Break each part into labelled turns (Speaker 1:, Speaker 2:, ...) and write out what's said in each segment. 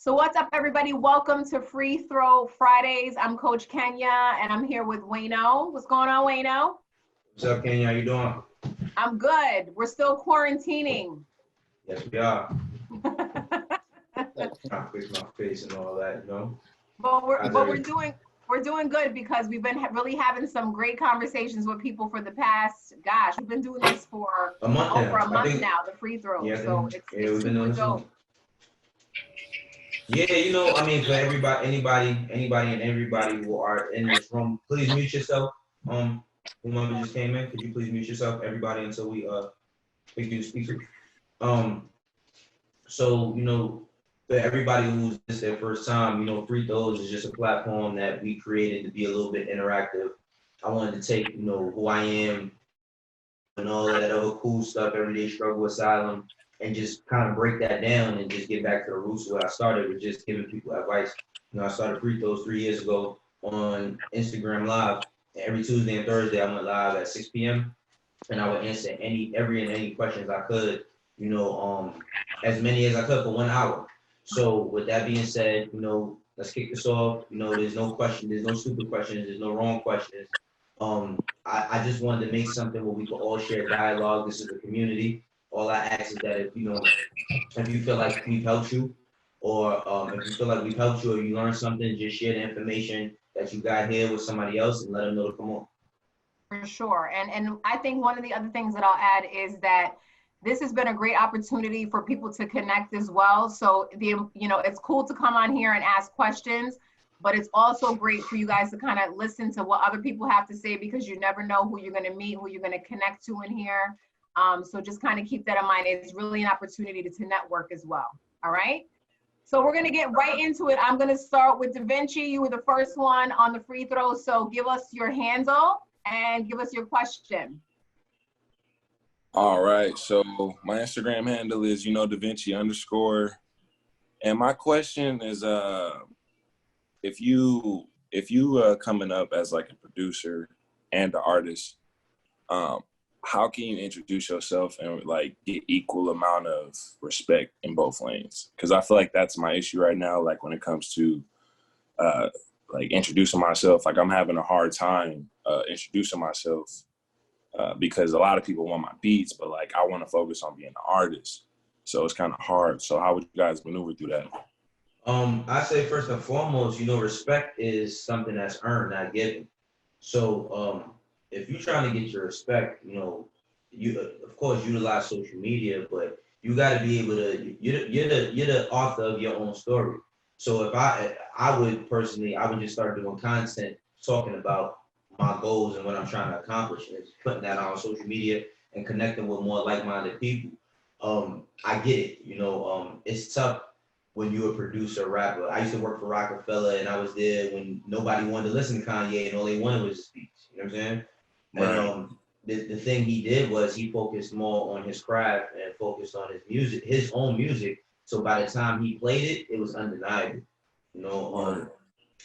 Speaker 1: So what's up, everybody? Welcome to Free Throw Fridays. I'm Coach Kenya, and I'm here with Wayno. What's going on, Wayno?
Speaker 2: What's up, Kenya? How you doing?
Speaker 1: I'm good. We're still quarantining.
Speaker 2: Yes, we are. Trying to fix my face and all that, you know.
Speaker 1: But we're doing good because we've been really having some great conversations with people for the past. Gosh, we've been doing this for
Speaker 2: a month
Speaker 1: over
Speaker 2: now.
Speaker 1: a month now. The free throw.
Speaker 2: Yeah,
Speaker 1: So it's
Speaker 2: we've been
Speaker 1: super
Speaker 2: doing
Speaker 1: dope.
Speaker 2: Yeah, I mean, for everybody, anybody, and everybody who are in this room, please mute yourself. Whomever just came in, could you please mute yourself, everybody, until we pick you to speak to. So for everybody who's this their first time, Free Throws is just a platform that we created to be a little bit interactive. I wanted to take, who I am and all that other cool stuff, everyday struggle asylum, and just kind of break that down and just get back to the roots of where I started with just giving people advice. I started Free Throws 3 years ago on Instagram Live. And every Tuesday and Thursday, I went live at 6 p.m. and I would answer any questions I could, as many as I could for 1 hour. So with that being said, let's kick this off. There's no question, there's no stupid questions, there's no wrong questions. I just wanted to make something where we could all share dialogue. This is a community. All I ask is that if you feel like we've helped you, or if you feel like we've helped you or you learned something, just share the information that you got here with somebody else and let them know to come on.
Speaker 1: For sure. And I think one of the other things that I'll add is that this has been a great opportunity for people to connect as well. So it's cool to come on here and ask questions, but it's also great for you guys to kind of listen to what other people have to say, because you never know who you're going to meet, who you're going to connect to in here. So just kind of keep that in mind. It's really an opportunity to network as well. All right. So we're going to get right into it. I'm going to start with Da Vinci. You were the first one on the free throw. So give us your handle and give us your question.
Speaker 3: All right. So my Instagram handle is, Da Vinci _. And my question is, if you coming up as like a producer and an artist, how can you introduce yourself and like get equal amount of respect in both lanes? Because I feel like that's my issue right now. Like when it comes to like introducing myself, like I'm having a hard time introducing myself because a lot of people want my beats, but like I want to focus on being an artist. So it's kind of hard. So how would you guys maneuver through that?
Speaker 2: I say first and foremost, respect is something that's earned, not given. So if you're trying to get your respect, you of course utilize social media, but you got to be able to. You're the author of your own story. So if I would personally, I would just start doing content talking about my goals and what I'm trying to accomplish, and putting that on social media and connecting with more like-minded people. I get it. It's tough when you're a producer, rapper. I used to work for Rockefeller, and I was there when nobody wanted to listen to Kanye, and all they wanted was his speech. You know what I'm saying?
Speaker 3: Right.
Speaker 2: And the thing he did was he focused more on his craft and focused on his music, his own music. So by the time he played it, it was undeniable.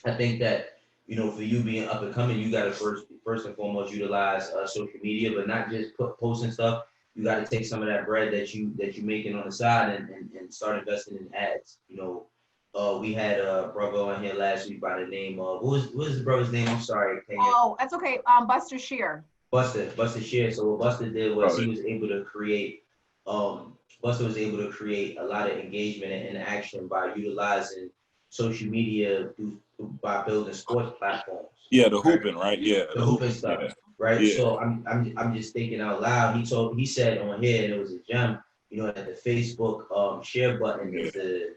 Speaker 2: I think that for you being up and coming, you got to first and foremost utilize social media, but not just posting stuff. You got to take some of that bread that you making on the side and start investing in ads. We had a brother on here last week by the name of what was his brother's name? I'm sorry.
Speaker 1: Oh, that's okay. Buster Shear.
Speaker 2: Buster Shear. So what Buster did was he was able to create. Buster was able to create a lot of engagement and interaction by utilizing social media by building sports platforms.
Speaker 3: Yeah, the hooping, right? Yeah,
Speaker 2: the hooping stuff, yeah. Right?
Speaker 3: Yeah.
Speaker 2: So I'm just thinking out loud. He said on here, and it was a gem. That the Facebook share button is the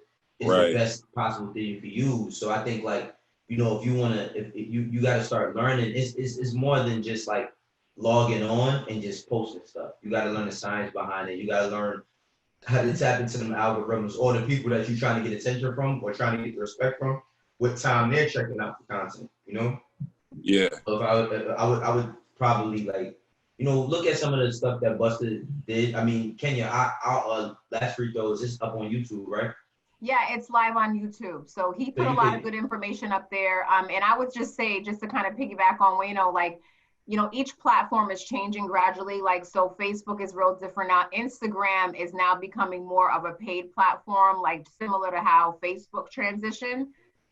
Speaker 2: best possible thing for you. So I think like if you wanna, if you got to start learning. It's more than just like logging on and just posting stuff. You got to learn the science behind it. You got to learn how to tap into them algorithms, or the people that you're trying to get attention from or trying to get the respect from, what time they're checking out the content,
Speaker 3: Yeah.
Speaker 2: So if I would probably like, look at some of the stuff that Buster did. I mean, Kenya, our last free throw is just up on YouTube, right?
Speaker 1: Yeah, it's live on YouTube. So he put a lot of good information up there. And I would just say, just to kind of piggyback on Wayno, like, you know, each platform is changing gradually. Like, so Facebook is real different now. Instagram is now becoming more of a paid platform, like similar to how Facebook transitioned.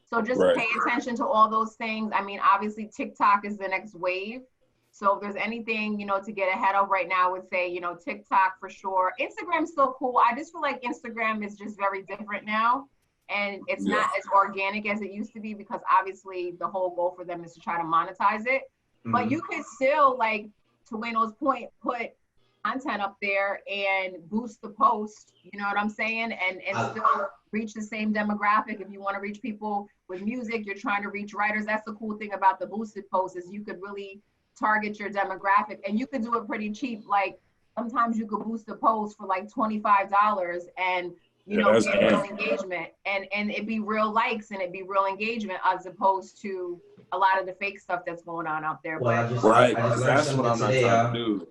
Speaker 1: So just
Speaker 3: Right.
Speaker 1: pay attention to all those things. I mean, obviously TikTok is the next wave. So if there's anything, you know, to get ahead of right now, I would say, you know, TikTok for sure. Instagram's still cool. I just feel like Instagram is just very different now. And it's not as organic as it used to be, because obviously the whole goal for them is to try to monetize it. But you could still, like, to Wayno's point, put content up there and boost the post, you know what I'm saying? And still reach the same demographic. If you want to reach people with music, you're trying to reach writers. That's the cool thing about the boosted posts, is you could really target your demographic, and you could do it pretty cheap. Like, sometimes you could boost a post for like $25 and, you know, get real engagement, and it'd be real likes and it'd be real engagement, as opposed to a lot of the fake stuff that's going on out there.
Speaker 2: Well,
Speaker 1: But
Speaker 2: I just learned
Speaker 3: That's what
Speaker 2: something
Speaker 3: I'm not
Speaker 2: today,
Speaker 3: trying to do.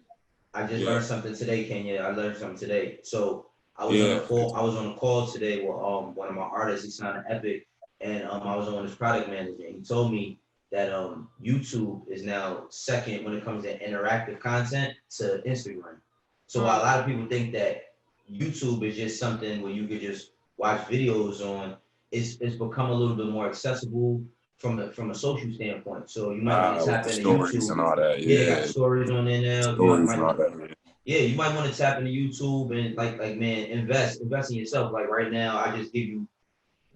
Speaker 2: I just learned something today, Kenya. I learned something today. So I was on a call. I was on a call today with one of my artists. He signed an Epic, and I was on his product manager. He told me that YouTube is now second when it comes to interactive content to Instagram. So while a lot of people think that YouTube is just something where you could just watch videos on, it's become a little bit more accessible from a social standpoint. So you might want to tap into YouTube
Speaker 3: and all that.
Speaker 2: Yeah, they got stories on there now.
Speaker 3: Stories and all that.
Speaker 2: Yeah, you might want to tap into YouTube and like man, invest in yourself. Like right now, I just give you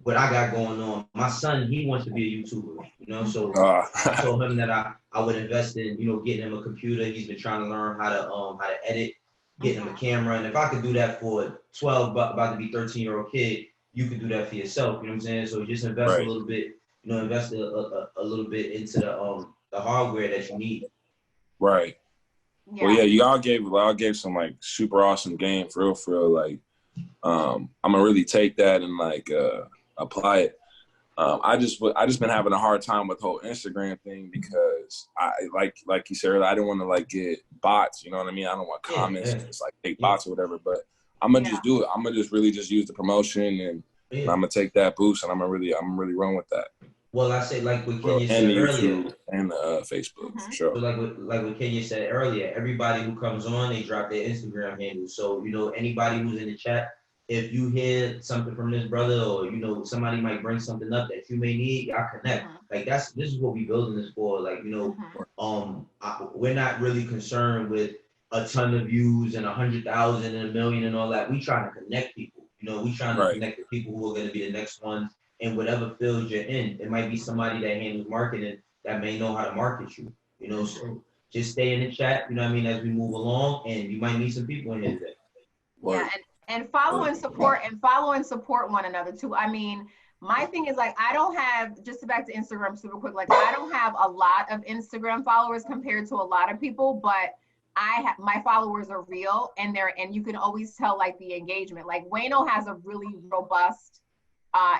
Speaker 2: what I got going on. My son, he wants to be a YouTuber, you know. So I told him that I would invest in, you know, getting him a computer. He's been trying to learn how to edit, getting him a camera. And if I could do that for a 12, about to be 13-year-old kid, you could do that for yourself. You know what I'm saying? So just invest a little bit. You know, invest a little bit into the hardware that you need.
Speaker 3: Right. Yeah. Well, yeah, y'all gave some like super awesome game for real. Like, I'm gonna really take that and like apply it. I just been having a hard time with the whole Instagram thing, because I like you said earlier, I didn't want to like get bots. You know what I mean? I don't want comments and just like take bots or whatever. But I'm gonna just do it. I'm gonna just really just use the promotion, and I'm gonna take that boost, and I'm really run with that.
Speaker 2: Well, I say like what Kenya said earlier,
Speaker 3: and Facebook for sure.
Speaker 2: So like what Kenya said earlier, everybody who comes on, they drop their Instagram handle. So you know, anybody who's in the chat, if you hear something from this brother, or you know somebody might bring something up that you may need, y'all connect. Like this is what we building this for. Like, you know, we're not really concerned with a ton of views and 100,000 and 1 million and all that. We trying to connect people. You know, we trying to connect the people who are going to be the next ones in whatever field you're in. It might be somebody that handles marketing that may know how to market you. You know, so just stay in the chat. You know what I mean, as we move along, and you might meet some people in here today.
Speaker 1: Yeah, and follow and support one another too. I mean, my thing is like, I don't have, just back to Instagram super quick, like I don't have a lot of Instagram followers compared to a lot of people, but my followers are real, and you can always tell like the engagement. Like Wayno has a really robust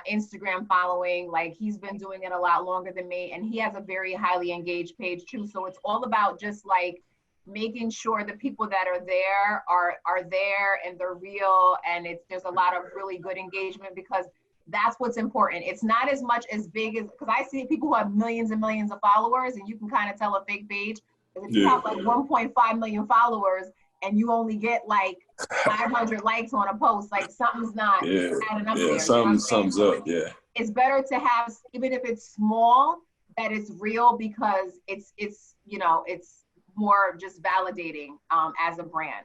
Speaker 1: Instagram following. Like he's been doing it a lot longer than me, and he has a very highly engaged page too. So it's all about just like making sure the people that are there are there, and they're real, and there's a lot of really good engagement, because that's what's important. It's not as much as big as, because I see people who have millions and millions of followers, and you can kind of tell a fake page. If you have like 1.5 million followers and you only get like 500 likes on a post, like something's not adding up there.
Speaker 3: Something's up.
Speaker 1: It's better to have, even if it's small, that it's real, because it's you know, it's more just validating as a brand.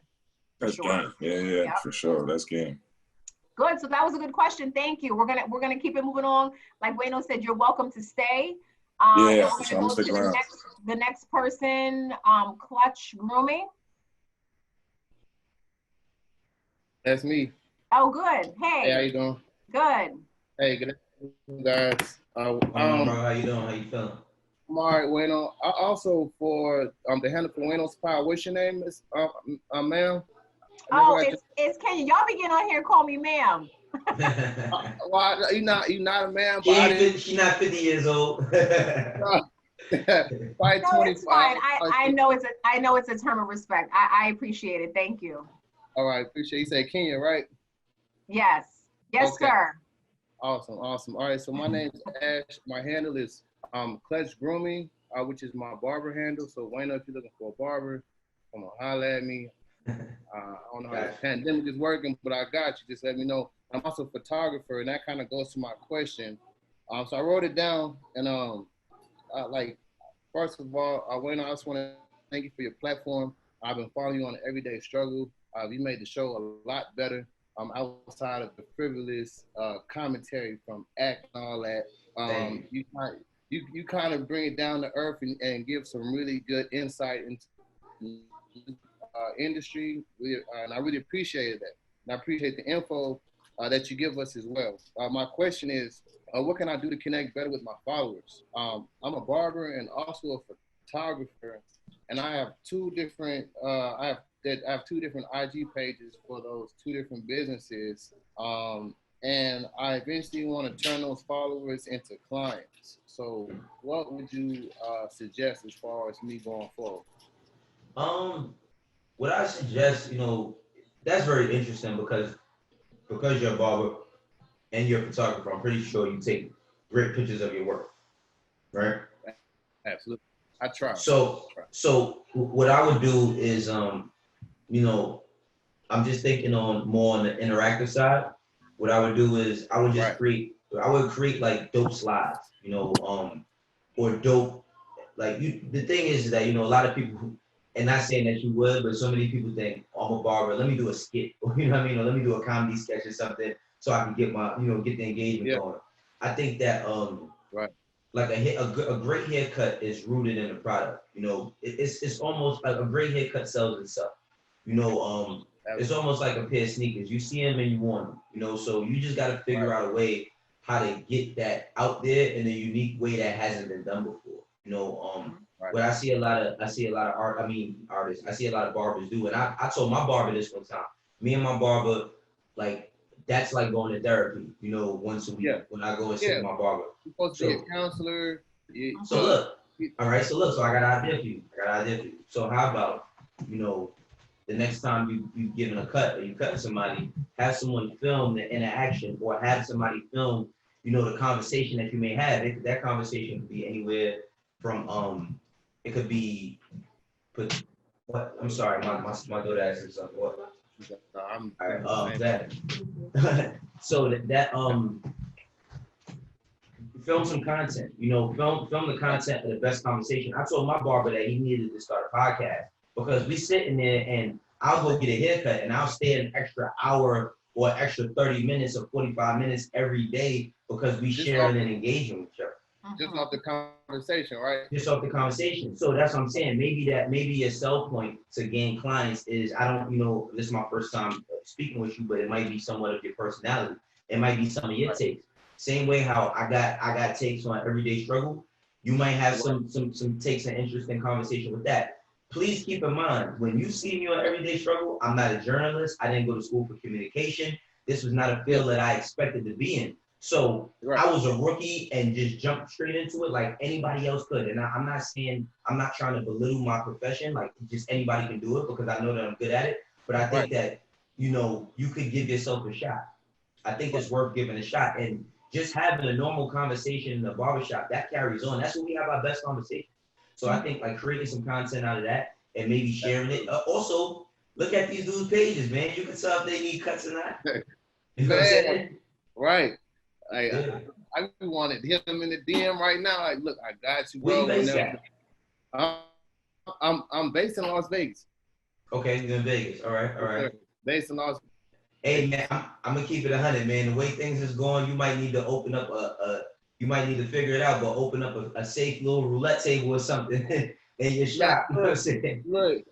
Speaker 3: That's game. Yeah, for sure. That's game.
Speaker 1: Good. So that was a good question. Thank you. We're gonna keep it moving on. Like Wayno said, you're welcome to stay. We're gonna go to the next person, Clutch Grooming.
Speaker 4: That's me.
Speaker 1: Oh, good. Hey.
Speaker 4: How you doing?
Speaker 1: Good.
Speaker 4: Hey, good afternoon, guys.
Speaker 2: Bro, how you doing? How you feeling?
Speaker 4: I'm all right, Wayno. Also for the handle for Wayno's Power. What's your name, Miss ma'am?
Speaker 1: Oh, it's Kenya. Y'all be getting on here and call me ma'am.
Speaker 4: Well, you're not a man.
Speaker 2: She's not 50 years old.
Speaker 4: No,
Speaker 1: it's fine. I know it's a term of respect. I appreciate it. Thank you.
Speaker 4: All right, appreciate you. Say Kenya, right?
Speaker 1: Yes, okay. Sir.
Speaker 4: Awesome. All right, so my name is Ash. My handle is Clutch Grooming. which is my barber handle. So Wayno, if you're looking for a barber, come on, holler at me. I don't know how this pandemic is working, but I got you. Just let me know. I'm also a photographer, and that kind of goes to my question. So I wrote it down, and like, first of all, Wayno, I just want to thank you for your platform. I've been following you on the Everyday Struggle. You made the show a lot better. Outside of the frivolous commentary from act and all that. You kind of bring it down to earth and give some really good insight into industry, and I really appreciated that. And I appreciate the info that you give us as well. My question is, what can I do to connect better with my followers? I'm a barber and also a photographer, and I have two different IG pages for those two different businesses. And I eventually want to turn those followers into clients. So what would you suggest as far as me going forward?
Speaker 2: What I suggest, that's very interesting because you're a barber and you're a photographer. I'm pretty sure you take great pictures of your work, right?
Speaker 4: Absolutely. I try.
Speaker 2: So what I would do is, I'm just thinking more on the interactive side. What I would do is I would just create like dope slides, or dope, like the thing is that, a lot of people, and not saying that you would, but so many people think, oh, I'm a barber, let me do a skit, or you know what I mean, or let me do a comedy sketch or something so I can get get the engagement going. I think that like a great haircut is rooted in the product. It's almost like a great haircut sells itself. It's almost like a pair of sneakers. You see them and you want them. So you just got to figure out a way how to get that out there in a unique way that hasn't been done before. But I see a lot of artists. I see a lot of barbers do, and I told my barber this one time. Me and my barber, like, that's like going to therapy. Once a week when I go and see my barber.
Speaker 4: You're supposed to be a counselor.
Speaker 2: So look, all right. So I got an idea for you. So how about, the next time you giving a cut or you cutting somebody, have someone film the interaction, or have somebody film, the conversation that you may have. That conversation could be anywhere from it could be what? I'm sorry, my daughter asked something. What? All right, that. So that film some content. Film the content of the best conversation. I told my barber that he needed to start a podcast because we sitting there and I'll go get a haircut and I'll stay an extra hour or extra 30 minutes or 45 minutes every day because we sharing and engaging with each other.
Speaker 4: Just off the conversation, right?
Speaker 2: Just off the conversation. So that's what I'm saying. Maybe your sell point to gain clients is, I don't, this is my first time speaking with you, but it might be somewhat of your personality. It might be some of your takes. Same way how I got takes on Everyday Struggle. You might have some takes and interesting conversation with that. Please keep in mind, when you see me on Everyday Struggle, I'm not a journalist. I didn't go to school for communication. This was not a field that I expected to be in. So I was a rookie and just jumped straight into it like anybody else could. And I'm not trying to belittle my profession. Like, just anybody can do it because I know that I'm good at it. But I think that, you could give yourself a shot. I think it's worth giving a shot. And just having a normal conversation in the barbershop, that carries on. That's when we have our best conversation. So I think like creating some content out of that and maybe sharing it. Also, look at these dudes' pages, man. You can tell if they need cuts or not. You know what I'm saying?
Speaker 4: Right. I wanted him in the DM right now. Like, look, I got you, bro.
Speaker 2: Where you based at?
Speaker 4: I'm based in Las Vegas.
Speaker 2: Okay, you're in Vegas. All right.
Speaker 4: Based in Las Vegas.
Speaker 2: Hey man, I'm gonna keep it 100, man. The way things is going, you might need to open up you might need to figure it out, but open up a safe little roulette table or something in your shop. You know what I'm saying?
Speaker 4: Look,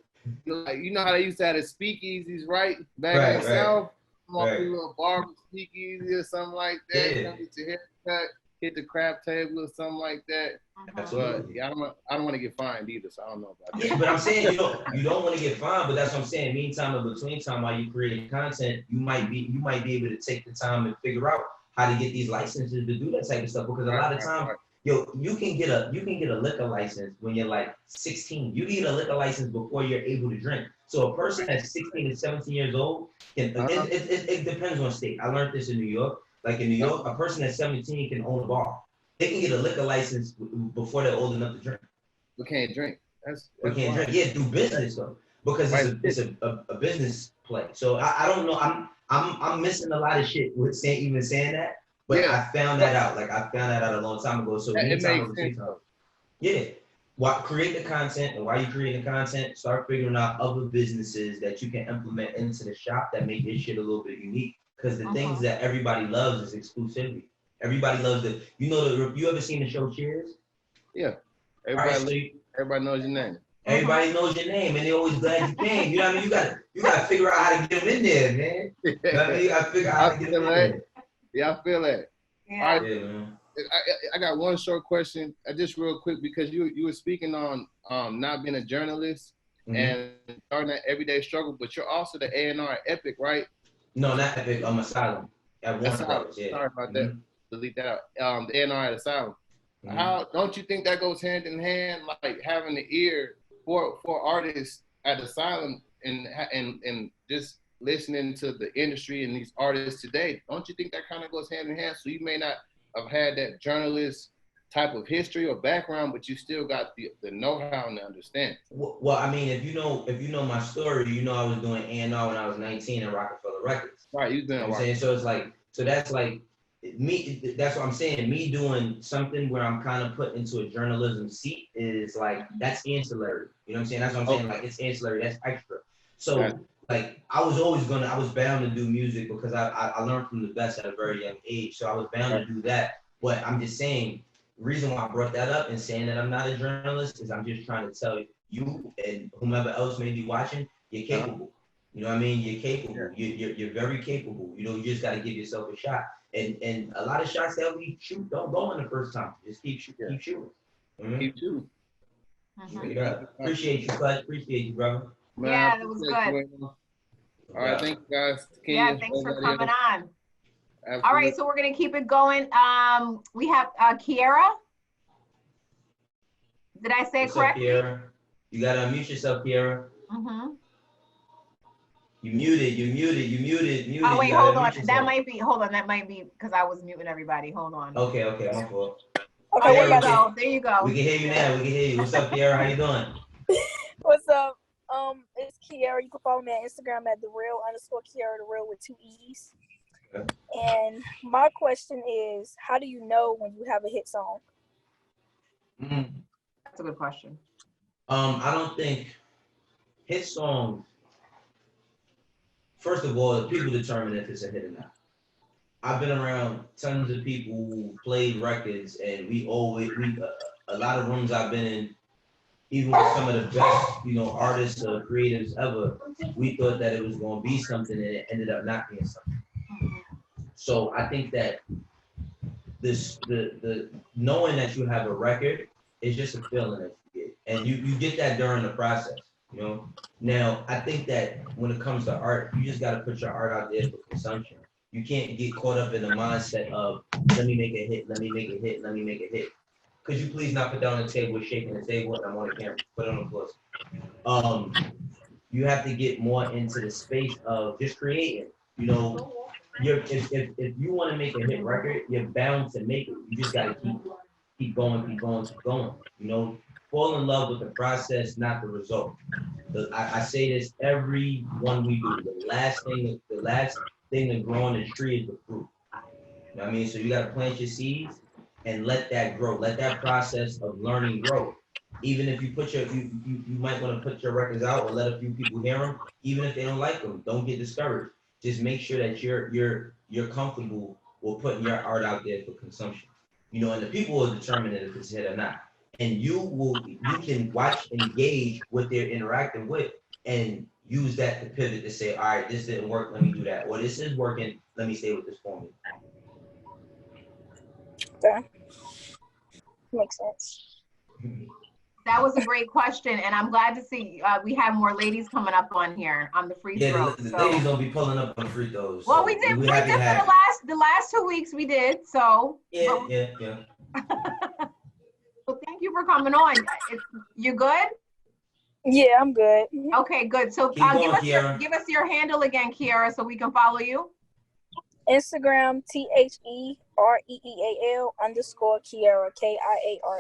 Speaker 4: you know how they used to have the speakeasies, right? Back in the South. Come on, little barber speakeasy or something like that. Come get your haircut, hit the crap table or something like that.
Speaker 2: Absolutely.
Speaker 4: But I don't want to get fined either, so I don't know about that.
Speaker 2: Yeah, but I'm saying you don't want to get fined, but that's what I'm saying. Meantime, in between time, while you creating content, you might be able to take the time and figure out how to get these licenses to do that type of stuff. Because a lot of times, you can get a liquor license when you're like 16. You get a liquor license before you're able to drink. So a person that's 16 to 17 years old, it depends on state. I learned this in New York. Like in New York, a person that's 17 can own a bar. They can get a liquor license before they're old enough to drink.
Speaker 4: We can't drink.
Speaker 2: We can't drink. Yeah, through business though, because it's a business play. So I don't know. I'm missing a lot of shit with even saying that. But I found that out. Like I found that out a long time ago. So anytime yeah. Create the content, and while you're creating the content, start figuring out other businesses that you can implement into the shop that make this shit a little bit unique. Because the things that everybody loves is exclusivity. Everybody loves it. You ever seen the show Cheers?
Speaker 4: Yeah. Everybody knows your name.
Speaker 2: Everybody knows your name, and they're always glad you came. You know what I mean? You gotta figure out how to get them in there, man. You know what I mean? You gotta figure out how to get them in there.
Speaker 4: Yeah, I feel that.
Speaker 1: Yeah.
Speaker 4: All right. Yeah, man. I got one short question, just real quick, because you were speaking on not being a journalist and starting that everyday struggle, but you're also the A&R at Epic, right?
Speaker 2: No, not Epic. Asylum. At Warner Brothers. Yeah.
Speaker 4: Sorry about that. Delete that out. The A&R at Asylum. How don't you think that goes hand in hand, like having the ear for artists at Asylum and just listening to the industry and these artists today? Don't you think that kind of goes hand in hand? So you may not have had that journalist type of history or background, but you still got the know-how and the understanding.
Speaker 2: Well, I mean, if you know my story, you know I was doing A&R when I was 19 at Rockefeller Records.
Speaker 4: Right, you've been.
Speaker 2: You know what I'm saying? So it's like, that's like me. That's what I'm saying. Me doing something where I'm kind of put into a journalism seat is like, that's ancillary. You know what I'm saying? That's what I'm saying. Like, it's ancillary. That's extra. So like, I was bound to do music because I learned from the best at a very young age. So I was bound to do that. But I'm just saying, the reason why I brought that up and saying that I'm not a journalist is I'm just trying to tell you and whomever else may be watching, you're capable. You know what I mean? You're capable. You're very capable. You know, you just got to give yourself a shot. And a lot of shots that we shoot don't go in the first time. Just keep shooting. Keep shooting.
Speaker 4: Keep shooting.
Speaker 2: Appreciate you, Clutch. Appreciate you, brother.
Speaker 4: Man,
Speaker 1: yeah, that was good.
Speaker 4: All right, thank you guys.
Speaker 1: Yeah, thanks for coming on. Absolutely. All right, so we're gonna keep it going. We have Kiera. Did I say it correctly?
Speaker 2: Kiera? You gotta unmute yourself, Kiera. You muted.
Speaker 1: Oh wait, hold on. That might be because I was muting everybody. Hold on.
Speaker 2: Okay, my fault.
Speaker 1: Okay, there you go.
Speaker 2: We can hear you now. What's up, Kiera? How you doing?
Speaker 5: What's up? It's Kiera. You can follow me on Instagram at @thereal_Kiera, the real with 2 E's. Okay. And my question is, how do you know when you have a hit song?
Speaker 1: That's a good question.
Speaker 2: I don't think hit songs. First of all, people determine if it's a hit or not. I've been around tons of people who played records, and a lot of rooms I've been in, even with some of the best, artists or creatives ever, we thought that it was going to be something, and it ended up not being something. So I think that the knowing that you have a record is just a feeling that you get, and you get that during the process. Now I think that when it comes to art, you just got to put your art out there for consumption. You can't get caught up in the mindset of let me make a hit. Could you please not put down the table, shaking the table, and I'm on the camera. Put it on the floor. You have to get more into the space of just creating. If you want to make a hit record, you're bound to make it. You just got to keep going. Fall in love with the process, not the result. I say this every one we do. The last thing to grow on the tree is the fruit. You know what I mean? So you got to plant your seeds and let that grow. Let that process of learning grow. Even if you you might want to put your records out or let a few people hear them. Even if they don't like them, don't get discouraged. Just make sure that you're comfortable with putting your art out there for consumption. And the people will determine if it's a hit or not. And you can watch and engage what they're interacting with and use that to pivot to say, all right, this didn't work, let me do that. Or this is working, let me stay with this formula.
Speaker 5: Okay. Makes sense.
Speaker 1: That was a great question, and I'm glad to see we have more ladies coming up on here on the free throws.
Speaker 2: The ladies don't be pulling up on free throws.
Speaker 1: Well, we did for the last 2 weeks. We did so.
Speaker 2: Yeah.
Speaker 1: Well, thank you for coming on. You good?
Speaker 5: Yeah, I'm good.
Speaker 1: Okay, good. So give us your handle again, Kiera, so we can follow you.
Speaker 5: Instagram THEREEAL _Kiera KIARA.
Speaker 1: All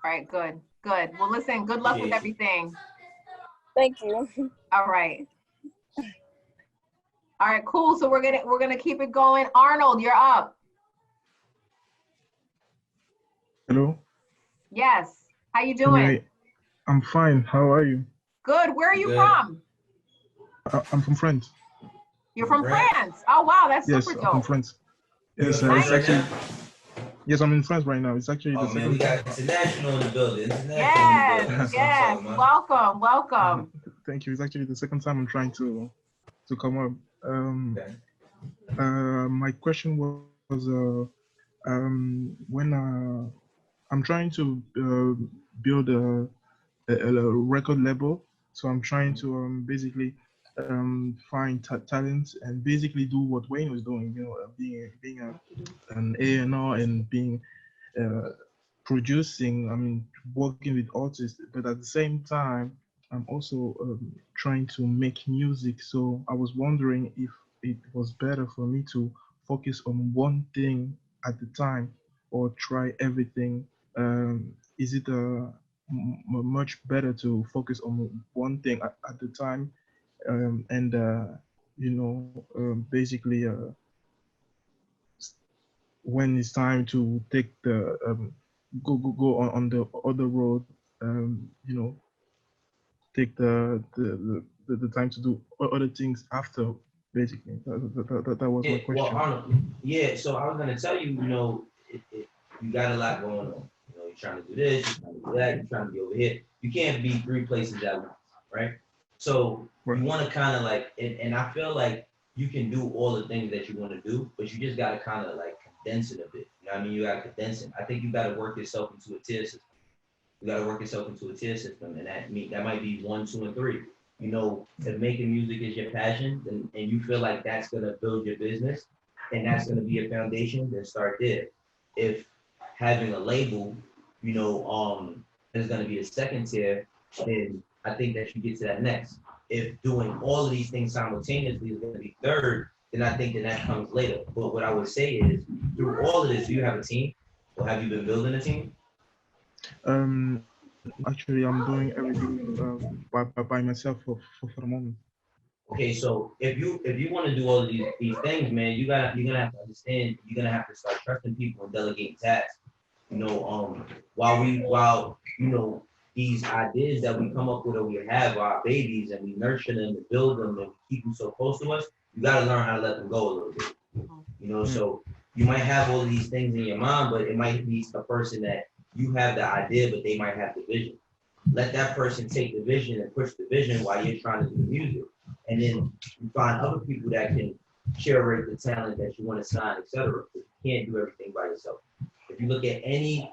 Speaker 1: right, good. Good. Well, listen, good luck with
Speaker 2: Appreciate you.
Speaker 1: everything.
Speaker 5: Thank you.
Speaker 1: All right. All right, cool. So we're gonna keep it going. Arnold, you're up.
Speaker 6: Hello.
Speaker 1: Yes. How you
Speaker 6: Can
Speaker 1: doing?
Speaker 6: I'm fine. How are you?
Speaker 1: Good. Where are
Speaker 2: You
Speaker 1: you
Speaker 2: good?
Speaker 1: from?
Speaker 6: I'm from France.
Speaker 1: You're from
Speaker 2: France?
Speaker 1: France. Oh wow, that's
Speaker 6: Yes,
Speaker 1: super
Speaker 6: I'm from
Speaker 1: dope.
Speaker 6: France.
Speaker 2: You in
Speaker 6: Yes,
Speaker 2: France
Speaker 6: it's
Speaker 2: right
Speaker 6: actually,
Speaker 2: now?
Speaker 6: yes, I'm in France right now. It's actually the
Speaker 2: Oh man, we
Speaker 6: second time.
Speaker 2: got international in the building. International in the
Speaker 1: Yes,
Speaker 2: building. That's what I'm
Speaker 1: yes.
Speaker 2: talking about.
Speaker 1: Welcome, welcome.
Speaker 6: Thank you. It's actually the second time I'm trying to come up.
Speaker 2: Okay.
Speaker 6: My question was when I'm trying to build a record label, so I'm trying to basically find talent and basically do what Wayne was doing. You know, being an A&R and being producing. I mean, working with artists, but at the same time, I'm also trying to make music. So I was wondering if it was better for me to focus on one thing at the time or try everything. Is it much better to focus on one thing at the time and basically when it's time to take the go on the other road, you know, take the time to do other things after. Basically, that was
Speaker 2: Yeah,
Speaker 6: my
Speaker 2: well,
Speaker 6: question.
Speaker 2: Arnold, yeah, so I was gonna tell you, you got a lot going on. You're trying to do this, you're trying to do that, you're trying to be over here. You can't be three places at once, right? So
Speaker 6: Right.
Speaker 2: you want to kind of like, and I feel like you can do all the things that you want to do, but you just got to kind of like condense it a bit. You know what I mean? You got to condense it. I think you got to work yourself into a tier system. You got to work yourself into a tier system, and that might be 1, 2, and 3. If making music is your passion, and you feel like that's gonna build your business, and that's gonna be your foundation, then start there. If having a label, is gonna be a second tier, then I think that you get to that next. If doing all of these things simultaneously is gonna be third, then I think that comes later. But what I would say is, through all of this, do you have a team, or have you been building a team?
Speaker 6: Actually, I'm doing everything by myself for the moment.
Speaker 2: Okay, so if you want to do all of these things, man, you're gonna have to understand. You're gonna have to start trusting people and delegating tasks. While these ideas that we come up with or we have are our babies and we nurture them and build them and we keep them so close to us, you gotta learn how to let them go a little bit. So you might have all of these things in your mind, but it might be a person that you have the idea, but they might have the vision. Let that person take the vision and push the vision while you're trying to do the music. And then you find other people that can curate the talent that you want to sign, etc. But you can't do everything by yourself. If you look at any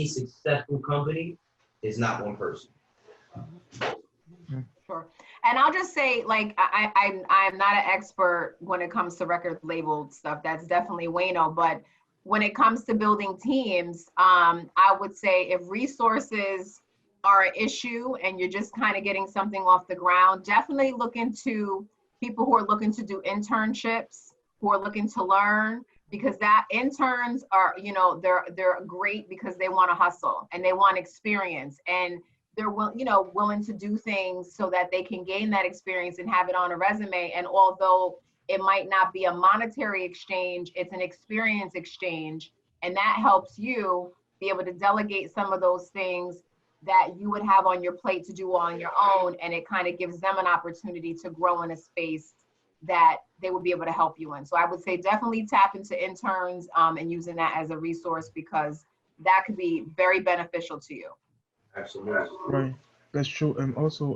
Speaker 2: successful company, it's not one person.
Speaker 1: Sure. And I'll just say, like, I'm not an expert when it comes to record label stuff. That's definitely Wayno. But when it comes to building teams, I would say if resources are an issue and you're just kind of getting something off the ground, definitely look into people who are looking to do internships, who are looking to learn, because that interns are, they're great because they want to hustle and they want experience, and they're willing to do things so that they can gain that experience and have it on a resume. And although it might not be a monetary exchange, it's an experience exchange, and that helps you be able to delegate some of those things that you would have on your plate to do on your own, and it kind of gives them an opportunity to grow in a space that they would be able to help you in. So I would say definitely tap into interns and using that as a resource, because that could be very beneficial to you.
Speaker 2: Absolutely.
Speaker 6: Right, that's true. And also,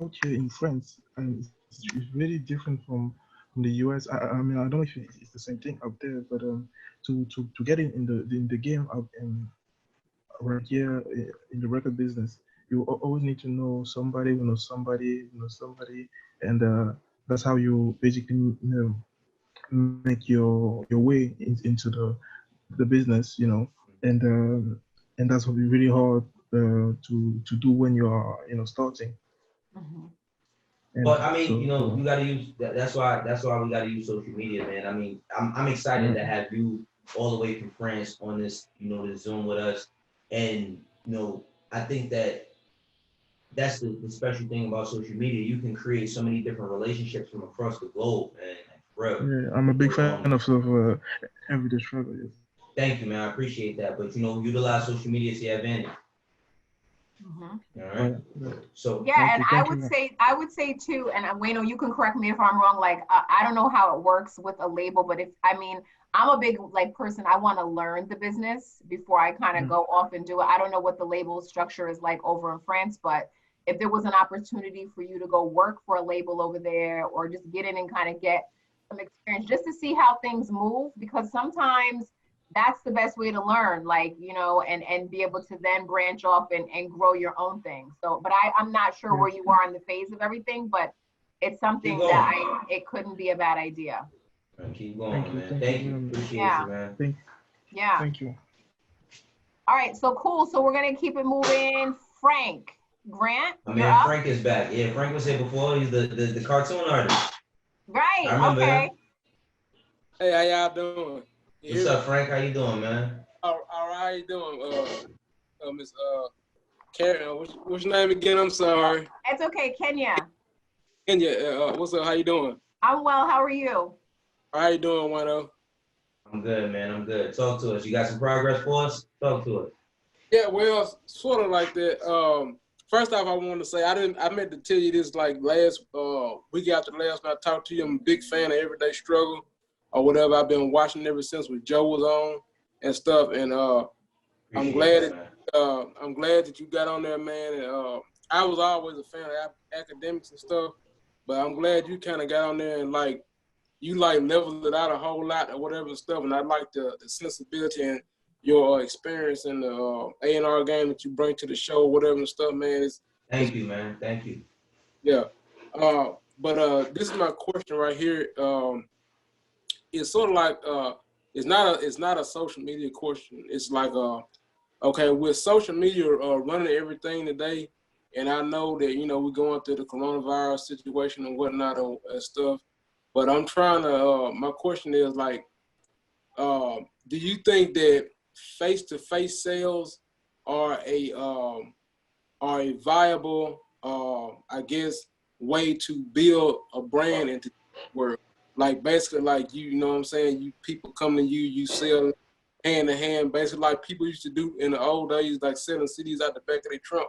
Speaker 6: out here in France, it's really different from the US. I mean, I don't know if it's the same thing out there, but to get in the game out right here in the record business, you always need to know somebody who knows somebody who knows somebody, and that's how you basically make your way into the business, and that's what be really hard to do when you are starting.
Speaker 1: Mm-hmm.
Speaker 6: And
Speaker 2: But I mean,
Speaker 6: so
Speaker 2: you got to use that. That's why we got to use social media, man. I mean, I'm excited to have you all the way from France on this, this Zoom with us. And, I think that that's the special thing about social media. You can create so many different relationships from across the globe, and for real.
Speaker 6: Yeah, I'm a big fan of everyday travel. Yes.
Speaker 2: Thank you, man. I appreciate that. But utilize social media to your advantage.
Speaker 1: Mm-hmm.
Speaker 2: All right. So
Speaker 1: yeah, and I would say too, and Wayno, you can correct me if I'm wrong. Like I don't know how it works with a label, but I'm a big person. I want to learn the business before I kind of go off and do it. I don't know what the label structure is like over in France, but if there was an opportunity for you to go work for a label over there, or just get in and kind of get some experience, just to see how things move, because sometimes that's the best way to learn, and be able to then branch off and grow your own thing. So, but I'm not sure where you are in the phase of everything, but it's something that it couldn't be a bad idea.
Speaker 2: Keep going, man. Thank you. Appreciate you, man.
Speaker 6: Thank you.
Speaker 1: All right, so cool. So we're gonna keep it moving. Frank Grant,
Speaker 2: man, Frank is back. Yeah, Frank was here before. He's the cartoon artist.
Speaker 1: Right. Okay.
Speaker 2: Him.
Speaker 7: Hey, how y'all doing?
Speaker 2: What's up, Frank? How you doing, man?
Speaker 7: All right, how you doing, Miss Karen? What's your name again? I'm sorry.
Speaker 1: It's okay, Kenya.
Speaker 7: Kenya, what's up? How you doing?
Speaker 1: I'm well. How are you?
Speaker 7: How you doing, Wayno?
Speaker 2: I'm good, man. I'm good. Talk to us. You got some progress for us? Talk to us.
Speaker 7: Yeah, well, sort of like that. First off, I want to say I meant to tell you this like last week after last when I talked to you. I'm a big fan of Everyday Struggle or whatever. I've been watching ever since when Joe was on and stuff. And I'm glad that you got on there, man. And I was always a fan of academics and stuff, but I'm glad you kind of got on there and you leveled it out a whole lot or whatever stuff. And I like the sensibility and your experience in the A&R game that you bring to the show, whatever and stuff, man.
Speaker 2: Thank you, man. Thank you.
Speaker 7: Yeah. But this is my question right here. It's sort of like it's not a social media question. It's like okay, with social media running everything today, and I know that we're going through the coronavirus situation and whatnot and stuff. But I'm trying to. My question is do you think that face-to-face sales are a viable, I guess, way to build a brand into the world? Like basically, you know what I'm saying? You people come to you sell hand to hand, basically like people used to do in the old days, like selling CDs out the back of their trunk.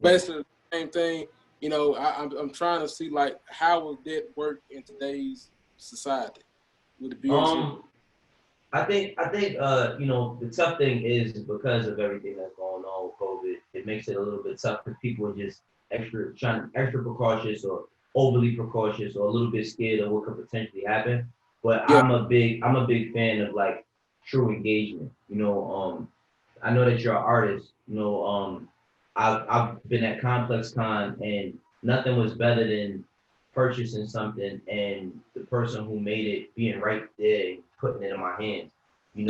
Speaker 7: Basically the same thing. I'm trying to see how would that work in today's society? Would it be
Speaker 2: I think the tough thing is because of everything that's going on with COVID, it makes it a little bit tough because people are just extra precautious or overly precautious or a little bit scared of what could potentially happen. But yeah. I'm a big fan of true engagement. I know that you're an artist. I've been at Complex Con and nothing was better than purchasing something and the person who made it being right there and putting it in my hands. Me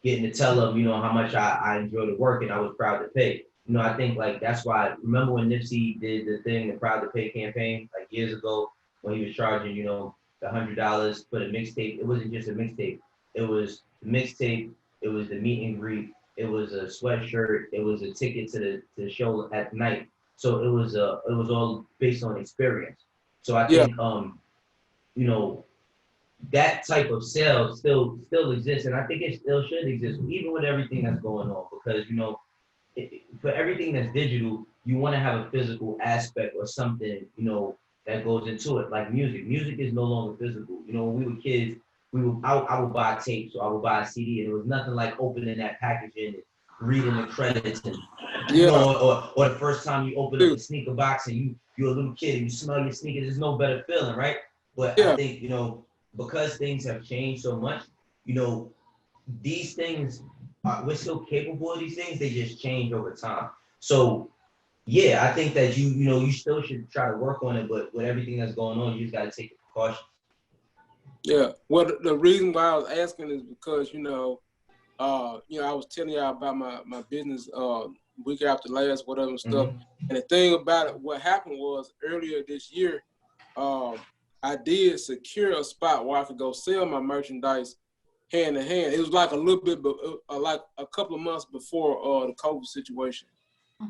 Speaker 2: getting to tell them, how much I enjoy the work and I was proud to pay. I think that's why, remember when Nipsey did the Proud to Pay campaign years ago when he was charging, the $100 for the mixtape. It wasn't just a mixtape. It was the mixtape. It was the meet and greet. It was a sweatshirt. It was a ticket to the show at night. So it was all based on experience. So I think that type of sale still exists, and I think it still should exist, even with everything that's going on. Because for everything that's digital, you want to have a physical aspect or something that goes into it. Like music. Music is no longer physical. When we were kids, I would buy tapes or I would buy a CD, and it was nothing like opening that packaging and reading the credits and or the first time you open up the sneaker box and you're a little kid and you smell your sneakers. There's no better feeling, right? But I think because things have changed so much, these things we're still capable of these things. They just change over time. So yeah, I think that you still should try to work on it, but with everything that's going on, you just got to take the precautions.
Speaker 7: Yeah. Well, the reason why I was asking is because I was telling y'all about my business week after last, whatever and stuff. Mm-hmm. And the thing about it, what happened was earlier this year, I did secure a spot where I could go sell my merchandise hand in hand. It was like a little bit, like a couple of months before the COVID situation.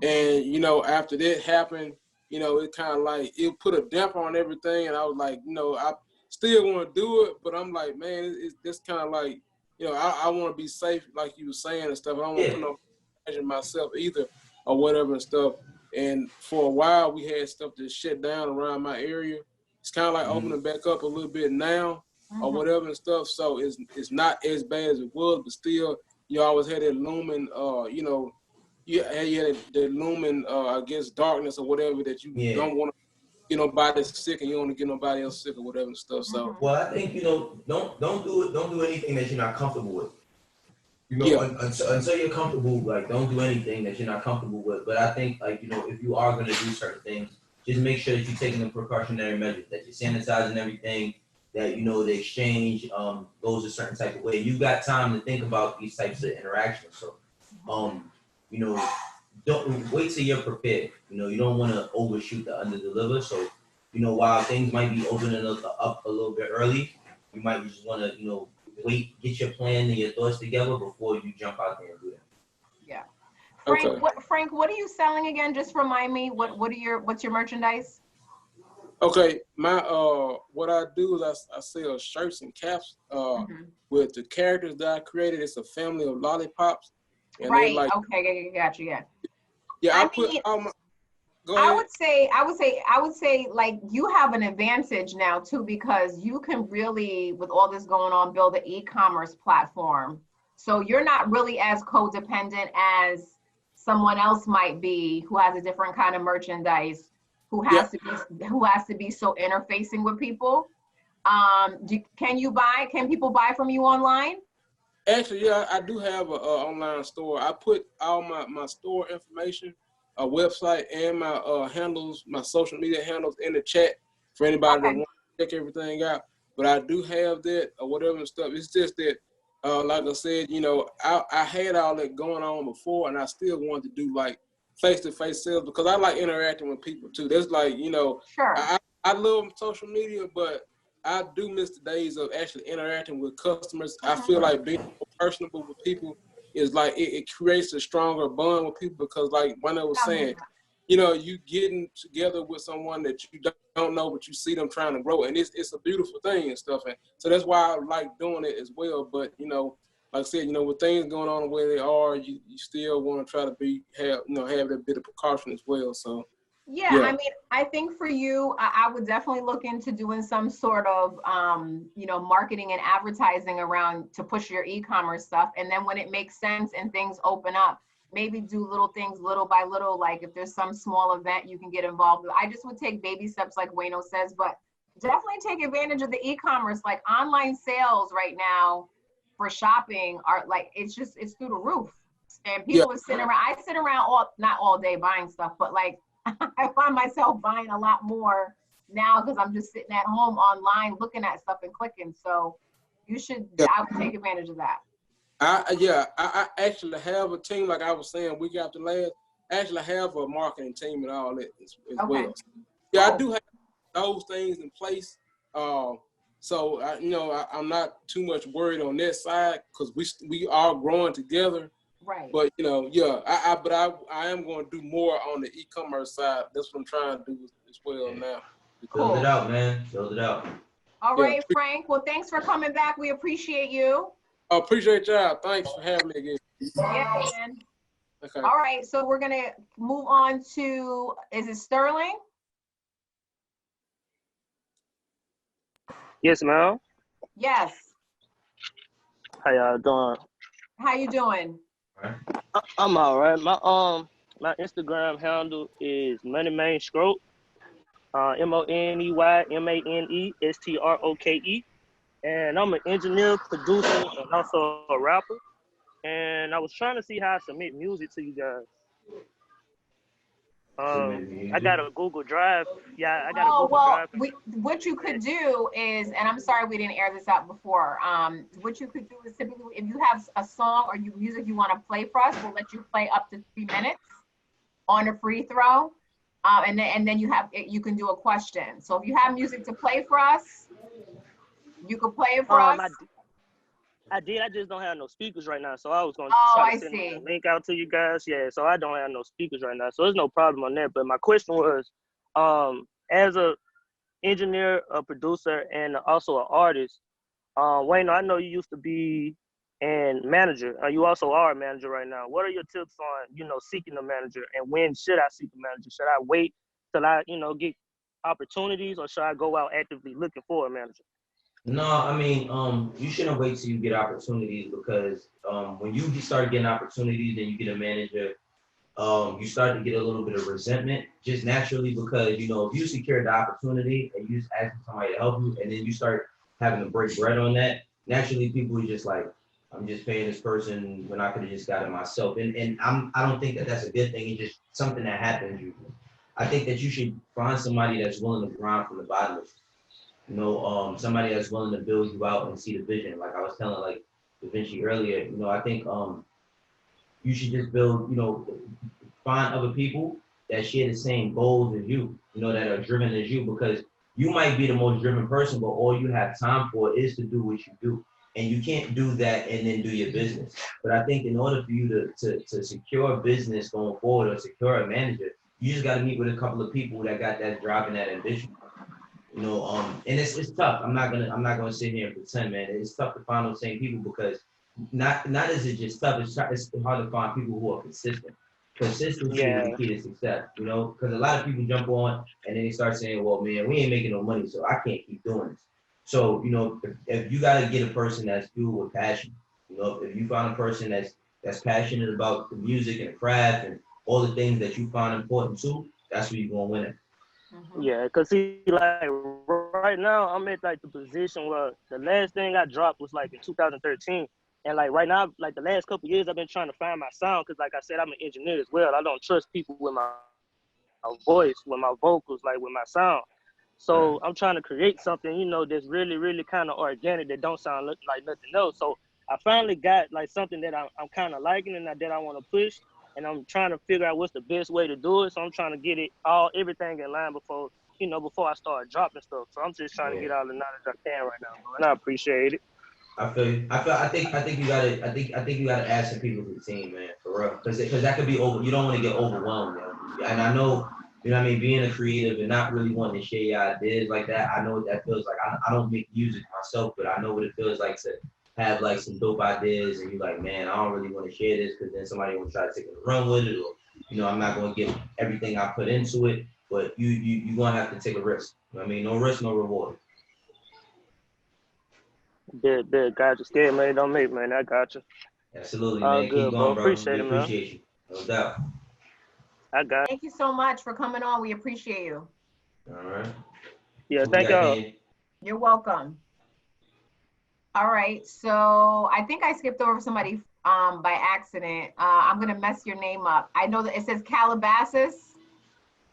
Speaker 7: And, you know, after that happened, you know, it kind of like, it put a damper on everything. And I was like, you know, I still want to do it, but I'm like, man, it's kind of like, you know, I want to be safe, like you were saying and stuff. I don't want to put no pressure on myself either or whatever and stuff. And for a while, we had stuff that shut down around my area. It's kind of like opening back up a little bit now or whatever and stuff. So it's not as bad as it was, but still, you always had that looming, you know, you had that looming against darkness or whatever that you don't want to get nobody sick and you don't want to get nobody else sick or whatever and stuff. So
Speaker 2: well, I think, you know, don't do anything that you're not comfortable with. You know, until you're comfortable, like, don't do anything that you're not comfortable with. But I think, like, you know, if you are going to do certain things, just make sure that you're taking the precautionary measures, that you're sanitizing everything, that, you know, the exchange goes a certain type of way. You got time to think about these types of interactions. So, you know, don't wait till you're prepared. You know, you don't want to overshoot the under-deliver. So, you know, while things might be opening up a little bit early, you might just want to, you know, wait, get your plan and your thoughts together before you jump out there and do that.
Speaker 1: Yeah. Frank,
Speaker 7: Okay.
Speaker 1: Frank, what are you selling again? Just remind me, what's your merchandise?
Speaker 7: Okay, my what I do is I sell shirts and caps with the characters that I created. It's a family of lollipops. And
Speaker 1: Right.
Speaker 7: they like,
Speaker 1: Okay. Got you. Yeah.
Speaker 7: yeah,
Speaker 1: I
Speaker 7: I put
Speaker 1: mean,
Speaker 7: all my. Go ahead.
Speaker 1: I would say, like, you have an advantage now too, because you can really, with all this going on, build an e-commerce platform. So you're not really as codependent as someone else might be who has a different kind of merchandise, who has to be so interfacing with people. Can people buy from you online?
Speaker 7: Actually, yeah, I do have an online store. I put all my store information, a website, and my handles, my social media handles in the chat for anybody that wants to check everything out. But I do have that or whatever and stuff. It's just that, like I said, you know, I had all that going on before, and I still wanted to do like face-to-face sales because I like interacting with people too. That's like, you know, I love social media, but I do miss the days of actually interacting with customers. I feel like being personable with people is like, it creates a stronger bond with people because, like Wayno was saying, you know, you getting together with someone that you don't know, but you see them trying to grow, and it's a beautiful thing and stuff. And so that's why I like doing it as well. But, you know, like I said, you know, with things going on the way they are, you still want to try to have that bit of precaution as well. So.
Speaker 1: Yeah, I mean, I think for you, I would definitely look into doing some sort of, you know, marketing and advertising around to push your e-commerce stuff. And then when it makes sense and things open up, maybe do little things little by little. Like if there's some small event you can get involved with. I just would take baby steps like Wayno says, but definitely take advantage of the e-commerce. Like online sales right now for shopping are like, it's through the roof. And people are sitting around, I sit around not all day buying stuff, but like, I find myself buying a lot more now because I'm just sitting at home online looking at stuff and clicking. So you should, I would take advantage of that.
Speaker 7: I actually have a team, like I was saying, week after last. I actually have a marketing team and all that as well. Yeah, I do have those things in place. So I'm not too much worried on that side because we are growing together.
Speaker 1: Right.
Speaker 7: But I am going to do more on the e-commerce side. That's what I'm trying to do as well now.
Speaker 2: Build it out, man. Build it out.
Speaker 1: All right, Frank. Well, thanks for coming back. We appreciate you.
Speaker 7: I appreciate y'all. Thanks for having me again.
Speaker 1: Yeah, man.
Speaker 7: Okay.
Speaker 1: All right, so we're gonna move on to, is it Sterling?
Speaker 8: Yes, ma'am.
Speaker 1: Yes.
Speaker 8: How y'all doing?
Speaker 1: How you doing?
Speaker 8: I'm all right. My Instagram handle is MoneyManeStroke, MoneyManestroke, and I'm an engineer, producer, and also a rapper. And I was trying to see how I submit music to you guys. I got a Google Drive. Yeah, I got a Google Drive.
Speaker 1: What you could do is, and I'm sorry we didn't air this out before. What you could do is typically, if you have a song or music you want to play for us, we'll let you play up to 3 minutes on a free throw, and then you can do a question. So if you have music to play for us, you can play it for us.
Speaker 8: I did. I just don't have no speakers right now. So I was gonna
Speaker 1: Oh,
Speaker 8: try to
Speaker 1: I
Speaker 8: send
Speaker 1: see.
Speaker 8: the link out to you guys. Yeah. So I don't have no speakers right now. So there's no problem on that. But my question was, as a engineer, a producer, and also an artist, Wayno, I know you used to be and manager. You also are a manager right now. What are your tips on, seeking a manager, and when should I seek a manager? Should I wait till I, get opportunities, or should I go out actively looking for a manager?
Speaker 2: No, I mean, you shouldn't wait till you get opportunities because when you start getting opportunities and you get a manager, you start to get a little bit of resentment just naturally because, if you secure the opportunity and you just ask somebody to help you and then you start having to break bread on that, naturally people are just like, I'm just paying this person when I could have just got it myself. And I don't think that that's a good thing. It's just something that happens usually. I think that you should find somebody that's willing to grind from the bottom of somebody that's willing to build you out and see the vision. Like I was telling like Da Vinci earlier, I think you should just build, find other people that share the same goals as you, that are driven as you, because you might be the most driven person, but all you have time for is to do what you do. And you can't do that and then do your business. But I think in order for you to secure a business going forward or secure a manager, you just got to meet with a couple of people that got that drive and that ambition. And it's tough. I'm not gonna sit here and pretend, man. It's tough to find those same people because not is it just tough. It's hard to find people who are consistent. Consistency is the
Speaker 8: Yeah.
Speaker 2: key to success. Because a lot of people jump on and then they start saying, "Well, man, we ain't making no money, so I can't keep doing this." So if you gotta get a person that's fueled with passion, if you find a person that's passionate about the music and the craft and all the things that you find important too, that's where you're gonna win it.
Speaker 1: Mhm.
Speaker 8: Yeah, because see, like right now, I'm at like the position where the last thing I dropped was like in 2013. And like right now, like the last couple of years, I've been trying to find my sound because, like I said, I'm an engineer as well. I don't trust people with my voice, with my vocals, like with my sound.
Speaker 2: Right.
Speaker 8: So I'm trying to create something, that's really, really kind of organic that don't sound like nothing else. So I finally got like something that I'm kind of liking and that I want to push. And I'm trying to figure out what's the best way to do it. So I'm trying to get everything in line before I start dropping stuff. So I'm just trying to
Speaker 2: Yeah.
Speaker 8: get all the knowledge I can right now, bro. And I appreciate it.
Speaker 2: I feel you. I think you gotta add some people to the team, man, for real. Because that could be over. You don't want to get overwhelmed, man. And I know, what I mean, being a creative and not really wanting to share your ideas like that. I know what that feels like. I don't make music myself, but I know what it feels like to have like some dope ideas, and you're like, man, I don't really want to share this because then somebody will try to take it and run with it, or I'm not gonna give everything I put into it. But you gonna have to take a risk. I mean, no risk, no reward.
Speaker 8: Big, got you. Scared, man. Don't make, man. I got you.
Speaker 2: Absolutely,
Speaker 8: All
Speaker 2: man. Keep
Speaker 8: good, bro.
Speaker 2: going, bro.
Speaker 8: Appreciate
Speaker 2: We
Speaker 8: it, man.
Speaker 2: appreciate you. No doubt.
Speaker 8: I got
Speaker 1: Thank you so much for coming on. We appreciate you.
Speaker 2: All right.
Speaker 8: you. Yeah,
Speaker 2: So we
Speaker 8: thank
Speaker 2: got
Speaker 8: y'all.
Speaker 2: Kanye.
Speaker 1: You're welcome. All right, so I think I skipped over somebody by accident. I'm gonna mess your name up. I know that it says Calabasas.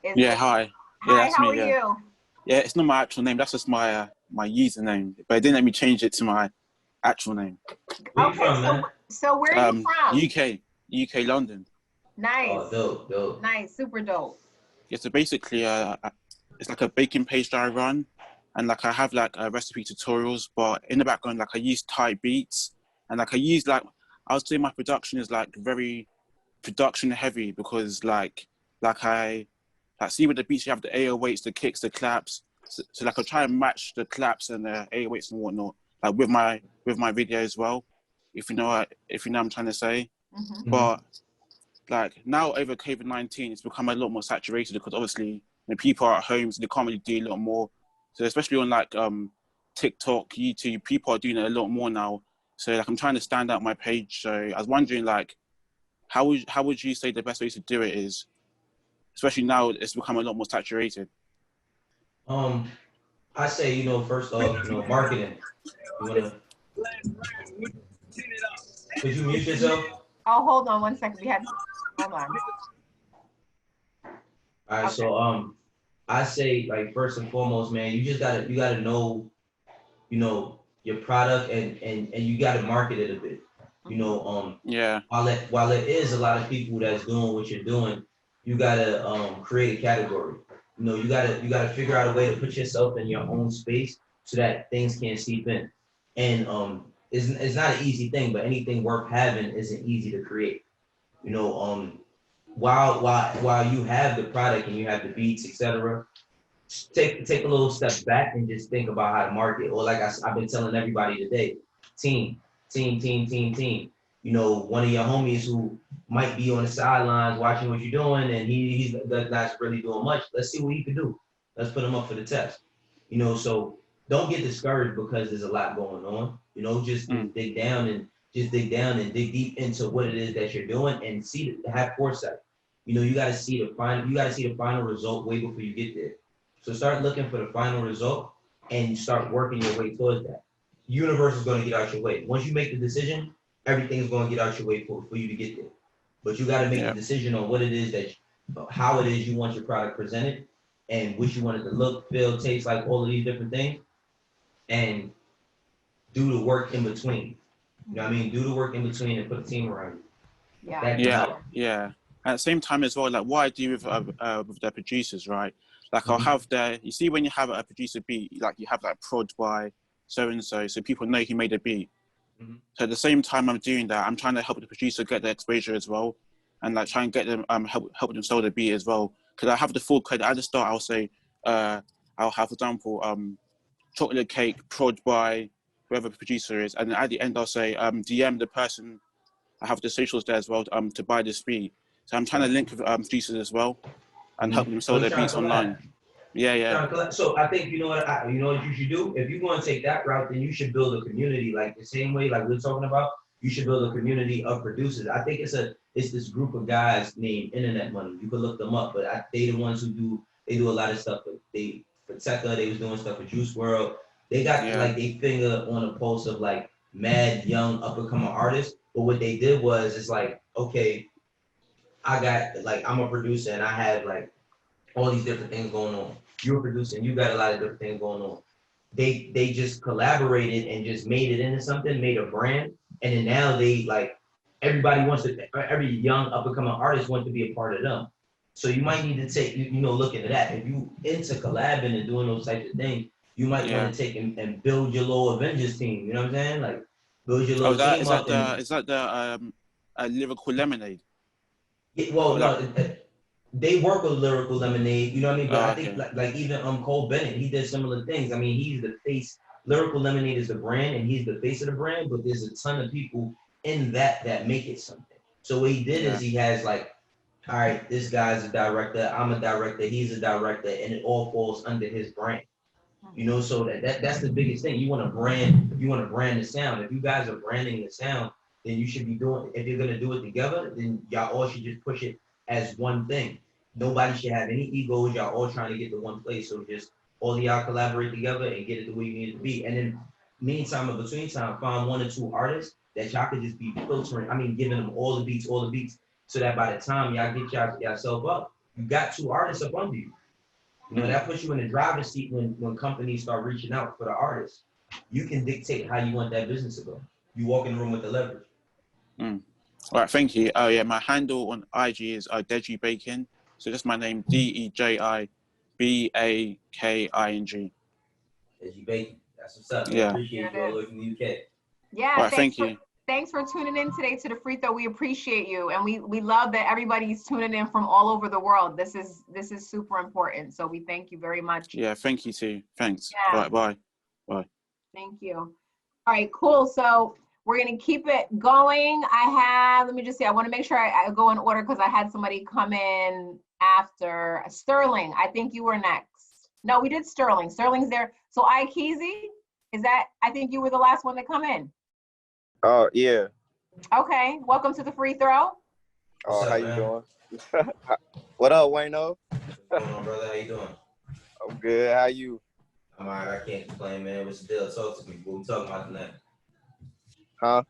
Speaker 9: Yeah, hi.
Speaker 1: Hi,
Speaker 9: Yeah, that's
Speaker 1: how
Speaker 9: me.
Speaker 1: are
Speaker 9: Yeah,
Speaker 1: you?
Speaker 9: yeah. It's not my actual name. That's just my my username. But it didn't let me change it to my actual name.
Speaker 2: Where you
Speaker 1: Okay,
Speaker 2: from, man?
Speaker 1: so where are you from?
Speaker 9: UK, London.
Speaker 1: Nice,
Speaker 2: Oh, dope.
Speaker 1: nice, super dope.
Speaker 9: Yeah. So basically, it's like a baking page that I run, and like I have like recipe tutorials. But in the background, like I use Thai beats, and like I use like I would say my production is like very production heavy because like I like see with the beats you have the 808s, the kicks, the claps. So like I try and match the claps and the 808s and whatnot, like with my video as well. If you know what I'm trying to say.
Speaker 1: Mm-hmm.
Speaker 9: But like now over COVID-19, it's become a lot more saturated because obviously when people are at home, so they can't really do a lot more. So especially on like TikTok, YouTube, people are doing it a lot more now. So like I'm trying to stand out my page. So I was wondering like, how would you say the best way to do it is, especially now it's become a lot more saturated?
Speaker 2: I say, first off, marketing. You wanna could you mute yourself?
Speaker 1: Oh, hold on one second. Hold on.
Speaker 2: All right,
Speaker 1: Okay.
Speaker 2: so I say like first and foremost, man, you gotta know, your product and you gotta market it a bit.
Speaker 9: Yeah.
Speaker 2: While it is a lot of people that's doing what you're doing, you gotta create a category. You gotta figure out a way to put yourself in your own space so that things can't seep in. And it's not an easy thing, but anything worth having isn't easy to create. You know, while you have the product and you have the beats, etc., take a little step back and just think about how to market. Or like I've been telling everybody today, team, team, team, team, team. You know, one of your homies who might be on the sidelines watching what you're doing, and he's not really doing much. Let's see what he can do. Let's put him up for the test. You know, so don't get discouraged because there's a lot going on. You know, just dig down and dig deep into what it is that you're doing and have foresight. You know, you got to see the final result way before you get there. So start looking for the final result and start working your way towards that. Universe is going to get out your way. Once you make the decision, everything is going to get out your way for you to get there. But you got to make the decision on what it is how it is you want your product presented and what you want it to look, feel, taste like, all of these different things, and do the work in between. You know what I mean? Do the work in between and put a team around you.
Speaker 9: Yeah. At the same time as well, like what I do with the producers, right? Like I'll have you see when you have a producer beat, like you have like prod by so-and-so, so people know he made a beat. So at the same time I'm doing that, I'm trying to help the producer get the exposure as well, and like try and get them help them sell the beat as well. Because I have the full credit. At the start I'll say I'll have, for example, chocolate cake prod by whoever the producer is, and then at the end I'll say DM the person, I have the socials there as well to buy this beat. So I'm trying to link with producers as well and help them sell their beats online. Yeah.
Speaker 2: So I think you know what you should do. If you're going to take that route, then you should build a community like the same way like we're talking about. You should build a community of producers. I think it's this group of guys named Internet Money. You could look them up, but they the ones who do a lot of stuff. For Tekka, they was doing stuff for Juice World. They got like they finger on a pulse of like mad young up and coming artists. But what they did was it's like, okay, I got like I'm a producer and I have like all these different things going on. You're a producer and you got a lot of different things going on. They just collaborated and just made it into something, made a brand, and then now they like every young up and coming artist wants to be a part of them. So you might need to take look into that. If you into collabing and doing those types of things, you might want to take and build your little Avengers team. You know what I'm saying? Like build your little team up.
Speaker 9: Is that the Lyrical Lemonade?
Speaker 2: Yeah, well, no. They work with Lyrical Lemonade, you know what I mean? But I think like even Cole Bennett, he did similar things. I mean, he's the face. Lyrical Lemonade is the brand, and he's the face of the brand. But there's a ton of people in that make it something. So what he did is he has like, all right, this guy's a director, I'm a director, he's a director, and it all falls under his brand. You know, so that's the biggest thing. You want to brand the sound. If you guys are branding the sound, then you should be doing. If you're gonna do it together, then y'all all should just push it as one thing. Nobody should have any egos. Y'all all trying to get to one place. So just all y'all collaborate together and get it the way you need it to be. And then meantime or between time, find 1 or 2 artists that y'all could just be filtering. I mean, giving them all the beats, so that by the time y'all get yourself up, you got 2 artists up under you. You know, that puts you in the driver's seat when companies start reaching out for the artists. You can dictate how you want that business to go. You walk in the room with the leverage.
Speaker 9: All right, thank you. Oh yeah, my handle on IG is Deji Baking. So just my name, DejiBaking.
Speaker 2: Deji Baking. That's what's up.
Speaker 9: Yeah.
Speaker 2: Appreciate you all the way from the UK.
Speaker 1: Yeah.
Speaker 9: All right, thank you.
Speaker 1: Thanks for tuning in today to the Free Throw. We appreciate you, and we love that everybody's tuning in from all over the world. This is super important. So we thank you very much.
Speaker 9: Yeah, thank you too. Thanks.
Speaker 1: Yeah.
Speaker 9: Bye.
Speaker 1: Thank you. All right, cool. So we're gonna keep it going. Let me just see. I want to make sure I go in order because I had somebody come in after Sterling. I think you were next. No, we did Sterling. Sterling's there. So Ikeezy, I think you were the last one to come in.
Speaker 10: Oh, yeah.
Speaker 1: Okay, welcome to the Free Throw.
Speaker 10: Oh, how you doing? What up, Wayno?
Speaker 2: What's going on, brother? How you doing?
Speaker 10: I'm good. How you?
Speaker 2: I'm all right. I can't complain, man. What's the deal? Talk to me. What we talking about tonight?
Speaker 10: Huh?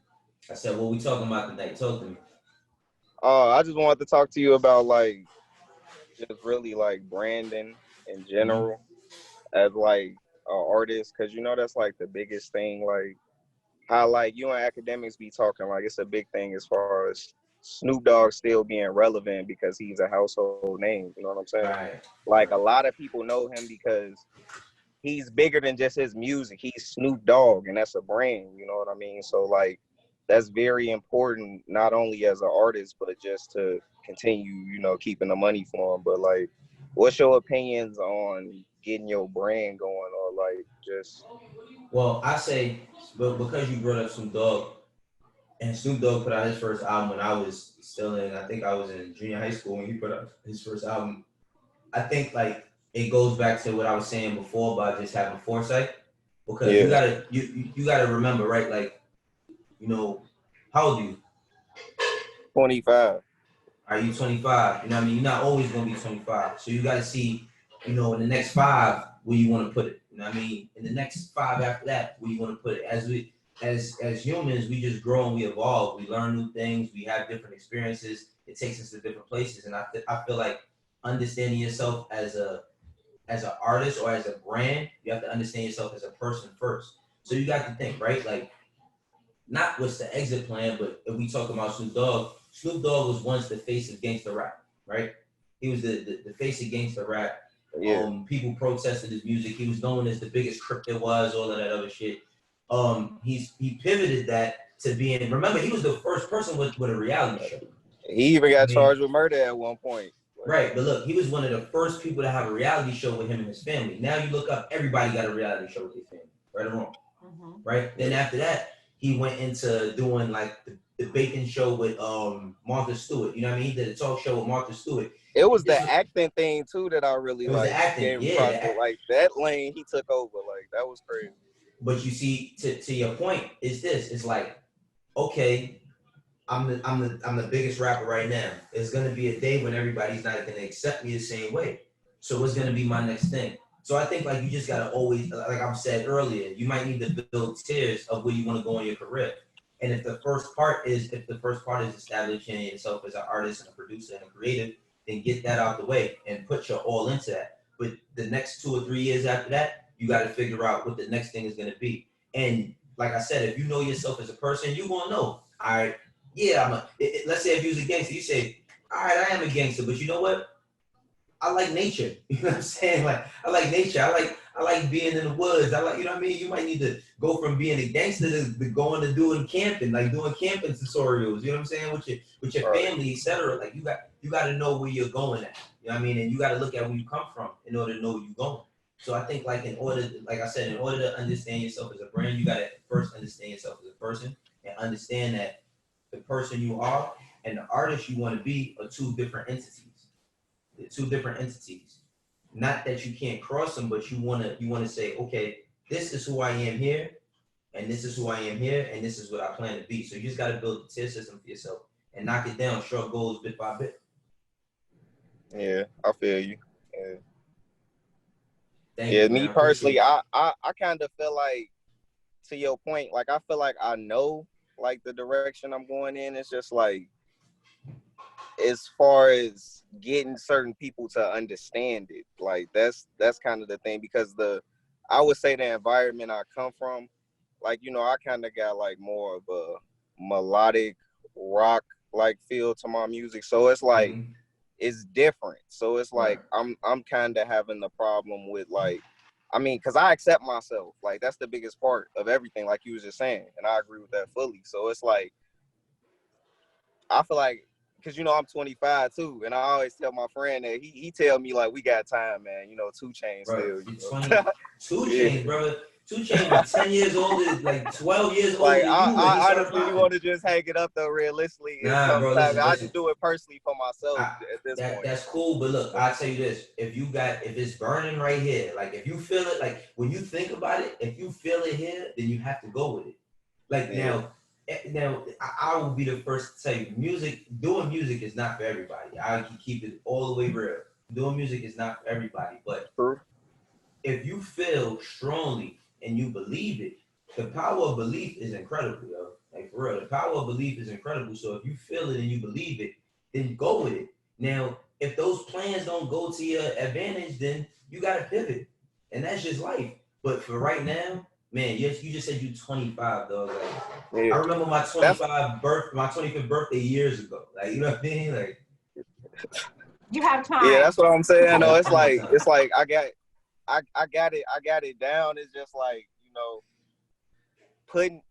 Speaker 2: I said, what we talking about tonight? Talk to me.
Speaker 10: Oh, I just wanted to talk to you about, like, just really, like, branding in general as, like, an artist. Because, you know, that's, like, the biggest thing, like, how like you and academics be talking, like it's a big thing as far as Snoop Dogg still being relevant because he's a household name. You know what I'm saying?
Speaker 2: Right.
Speaker 10: Like a lot of people know him because he's bigger than just his music. He's Snoop Dogg, and that's a brand. You know what I mean? So like, that's very important, not only as an artist, but just to continue, you know, keeping the money for him. But like, what's your opinions on getting your brand going, or like just?
Speaker 2: Well, I say, but because you brought up Snoop Dogg, and Snoop Dogg put out his first album when I was still in, I think I was in junior high school when he put out his first album. I think like it goes back to what I was saying before about just having foresight, because you gotta remember, right? Like, you know, how old are you?
Speaker 10: 25.
Speaker 2: Are you 25? You know what I mean? You're not always gonna be 25. So you gotta see, you know, in the next 5 where you want to put it. You know what I mean? In the next 5 after that, where you want to put it. As humans, we just grow and we evolve. We learn new things. We have different experiences. It takes us to different places. And I feel like understanding yourself as an artist or as a brand, you have to understand yourself as a person first. So you got to think, right? Like, not what's the exit plan, but if we talk about Snoop Dogg was once the face of gangster rap, right? He was the face of gangster rap.
Speaker 10: Yeah.
Speaker 2: People protested his music. He was known as the biggest crip there was, all of that other shit. He pivoted that to being, remember, he was the first person with a reality show.
Speaker 10: He even got charged with murder at one point.
Speaker 2: Right, but look, he was one of the first people to have a reality show with him and his family. Now you look up, everybody got a reality show with their family, right or wrong, right? Then after that, he went into doing like the baking show with Martha Stewart. You know what I mean? He did a talk show with Martha Stewart.
Speaker 10: It was the acting thing too that I really like.
Speaker 2: The acting,
Speaker 10: like that lane he took over. Like that was crazy.
Speaker 2: But you see, to your point, is this? It's like, okay, I'm the biggest rapper right now. There's gonna be a day when everybody's not gonna accept me the same way. So what's gonna be my next thing? So I think like you just gotta always, like I said earlier, you might need to build tiers of where you want to go in your career. And if the first part is establishing yourself as an artist and a producer and a creative, then get that out the way and put your all into that. But the next 2 or 3 years after that, you got to figure out what the next thing is going to be. And like I said, if you know yourself as a person, you gonna know. All right, yeah, let's say if you was a gangster, you say, all right, I am a gangster, but you know what? I like nature. You know what I'm saying? Like, I like nature. I like being in the woods. I like, you know what I mean? You might need to go from being a gangster to going to doing camping, like doing camping tutorials. You know what I'm saying? With your family, etc. Like you got to know where you're going at. You know what I mean? And you got to look at where you come from in order to know where you're going. So I think like in order to understand yourself as a brand, you got to first understand yourself as a person and understand that the person you are and the artist you want to be are two different entities. They're two different entities. Not that you can't cross them, but you wanna say, okay, this is who I am here, and this is who I am here, and this is what I plan to be. So you just gotta build a tier system for yourself and knock it down, short goals bit by bit.
Speaker 10: Yeah, I feel you.
Speaker 2: Thank you,
Speaker 10: me
Speaker 2: man.
Speaker 10: personally, I kind of feel like, to your point, like I feel like I know like the direction I'm going in. It's just like, as far as getting certain people to understand it, like that's kind of the thing, because I would say the environment I come from, like, you know, I kind of got like more of a melodic rock like feel to my music, so it's like it's different. So it's like I'm kind of having the problem with, like, I mean, because I accept myself, like that's the biggest part of everything, like you was just saying, and I agree with that fully. So it's like I feel like, because, you know, I'm 25 too, and I always tell my friend that he tell me like, we got time, man. You know, 2 Chainz still. You know?
Speaker 2: 2 Chainz, brother. 2 Chainz is 10 years older, like 12 years older
Speaker 10: like,
Speaker 2: than you.
Speaker 10: I honestly want to just hang it up though. Realistically,
Speaker 2: nah, bro, listen.
Speaker 10: I just do it personally for myself at this point.
Speaker 2: That's cool, but look, I'll tell you this: if it's burning right here, like if you feel it, like when you think about it, if you feel it here, then you have to go with it. Like now, I will be the first to tell you, doing music is not for everybody. I can keep it all the way real. Doing music is not for everybody, but if you feel strongly and you believe it, the power of belief is incredible, yo. Like for real, the power of belief is incredible. So if you feel it and you believe it, then go with it. Now, if those plans don't go to your advantage, then you gotta pivot, and that's just life. But for right now, man, you just said you 25, dog. Like, I remember my 25th birthday years ago. Like, you know what I mean? Like,
Speaker 1: you have time.
Speaker 10: Yeah, that's what I'm saying. No, it's like I got I got it down. It's just like, you know,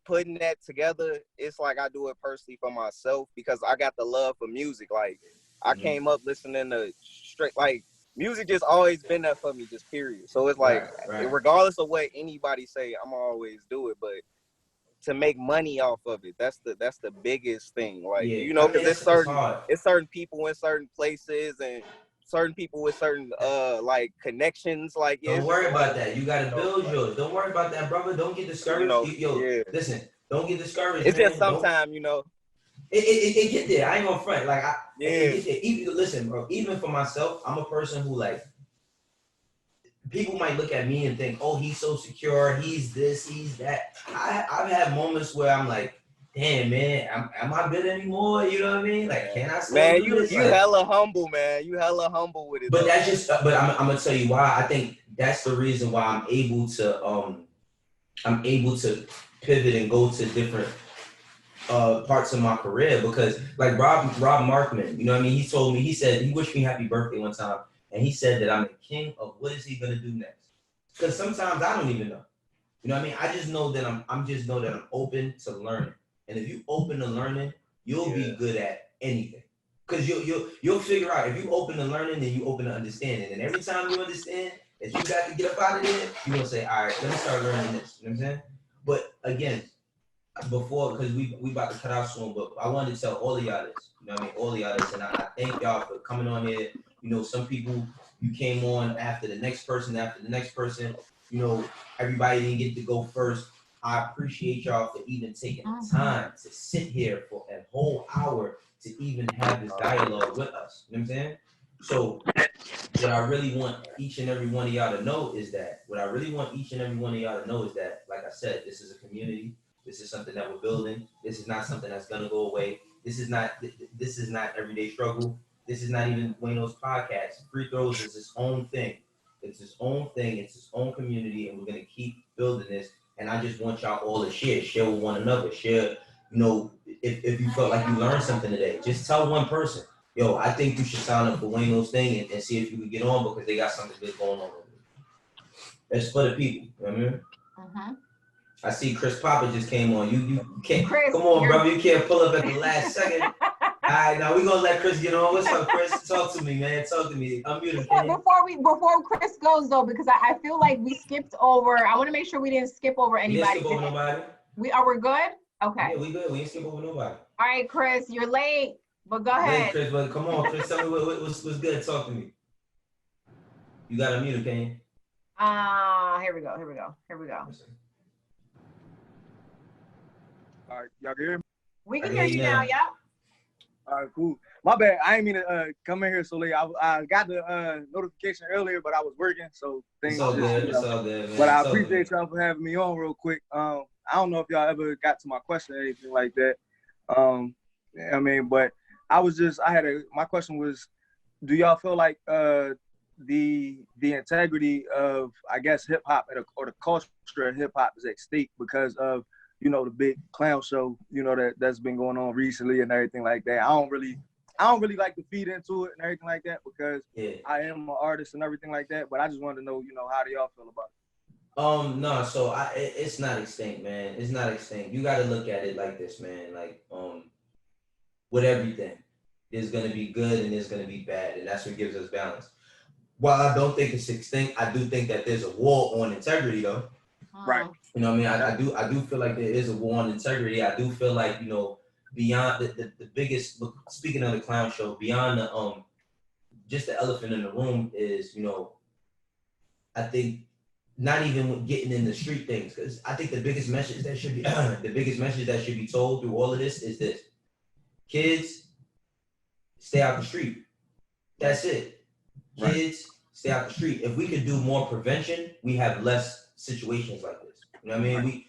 Speaker 10: putting that together. It's like I do it personally for myself because I got the love for music. Like I came up listening to straight, like, music just always been there for me, just period. So it's like,
Speaker 2: Right.
Speaker 10: regardless of what anybody say, I'm always do it. But to make money off of it, that's the biggest thing. Like,
Speaker 2: Yeah,
Speaker 10: you
Speaker 2: I
Speaker 10: know,
Speaker 2: mean,
Speaker 10: because
Speaker 2: it's hard.
Speaker 10: it's certain people in certain places and certain people with certain like connections. Like, yeah,
Speaker 2: Don't
Speaker 10: it's just
Speaker 2: worry
Speaker 10: a lot
Speaker 2: about
Speaker 10: of
Speaker 2: that.
Speaker 10: things,
Speaker 2: You gotta
Speaker 10: you know,
Speaker 2: build
Speaker 10: like,
Speaker 2: yours. Don't worry about that, brother. Don't get
Speaker 10: you
Speaker 2: discouraged.
Speaker 10: know,
Speaker 2: Yo,
Speaker 10: yeah.
Speaker 2: listen. Don't get discouraged,
Speaker 10: It's just
Speaker 2: man. Don't.
Speaker 10: sometimes, you know.
Speaker 2: It get there. I ain't gonna front. Like it
Speaker 10: Yeah.
Speaker 2: get there. Even listen, bro. Even for myself, I'm a person who, like, people might look at me and think, oh, he's so secure. He's this. He's that. I've had moments where I'm like, damn, man, am I good anymore? You know what I mean? Like, can I still
Speaker 10: Man,
Speaker 2: do this?
Speaker 10: you
Speaker 2: Like,
Speaker 10: hella humble, man. You hella humble with it,
Speaker 2: but
Speaker 10: though.
Speaker 2: that's just. But I'm gonna tell you why. I think that's the reason why I'm able to pivot and go to different parts of my career, because like Rob Markman, you know what I mean? He told me, he said, he wished me happy birthday one time, and he said that I'm the king of what is he gonna do next? Because sometimes I don't even know. You know what I mean? I just know that I'm open to learning. And if you open to learning, you'll be good at anything. Because you'll figure out, if you open to learning, then you open to understanding. And every time you understand that you got to get up out of there, you're gonna say, all right, let me start learning this. You know what I'm saying? But again, before, because we about to cut out soon, but I wanted to tell all of y'all this. You know what I mean? All of y'all this. And I thank y'all for coming on here. You know, some people, you came on after the next person, you know, everybody didn't get to go first. I appreciate y'all for even taking the time to sit here for a whole hour to even have this dialogue with us. You know what I'm saying? So what I really want each and every one of y'all to know is that, like I said, this is a community. This is something that we're building. This is not something that's gonna go away. This is not everyday struggle. This is not even Wayno's podcast. Free throws is its own thing. It's its own thing. It's its own community, and we're gonna keep building this. And I just want y'all all to share with one another. Share, you know, if you felt like you learned something today, just tell one person, yo, I think you should sign up for Wayno's thing and see if you can get on, because they got something good going on. It's for the people. You know what I mean? I see Chris Papa just came on. You can't, Chris, come on, brother. You can't pull up at the last second. All right, now we're gonna let Chris get on. What's up, Chris? Talk to me, man. Talk to me. I'm muted.
Speaker 1: Before Chris goes though, because I feel like we skipped over. I want to make sure we didn't skip over anybody.
Speaker 2: We didn't skip over nobody.
Speaker 1: We're good? Okay.
Speaker 2: Yeah, we good. We didn't skip over nobody.
Speaker 1: All right, Chris, you're late, but go ahead.
Speaker 2: Late, Chris, but come on, Chris. Tell me what's good. Talk to me. You got to mute, okay?
Speaker 1: Here we go.
Speaker 11: All right, y'all can hear me?
Speaker 1: We can hear you now, yeah.
Speaker 11: All right, cool. My bad. I ain't mean to come in here so late. I got the notification earlier, but I was working, so things.
Speaker 2: It's all good. It's all good, man.
Speaker 11: But I appreciate y'all for having me on real quick. I don't know if y'all ever got to my question or anything like that. I mean, but my question was, do y'all feel like the integrity of, I guess, hip hop or the culture of hip hop is at stake because of, you know, the big clown show, you know, that's been going on recently and everything like that? I don't really like to feed into it and everything like that because I am an artist and everything like that. But I just wanted to know, you know, how do y'all feel about it?
Speaker 2: No, so it's not extinct, man. It's not extinct. You got to look at it like this, man. Like, with everything, there's gonna be good and there's gonna be bad, and that's what gives us balance. While I don't think it's extinct, I do think that there's a war on integrity, though.
Speaker 11: Right.
Speaker 2: You know what I mean? I do feel like there is a war on integrity. I do feel like, you know, beyond the biggest, speaking of the clown show, beyond the just the elephant in the room is, you know, I think not even getting in the street things, because I think the biggest message that should be told through all of this is this: kids, stay out the street. That's it. Kids, stay out the street. If we could do more prevention, we have less situations like this. You know what I mean?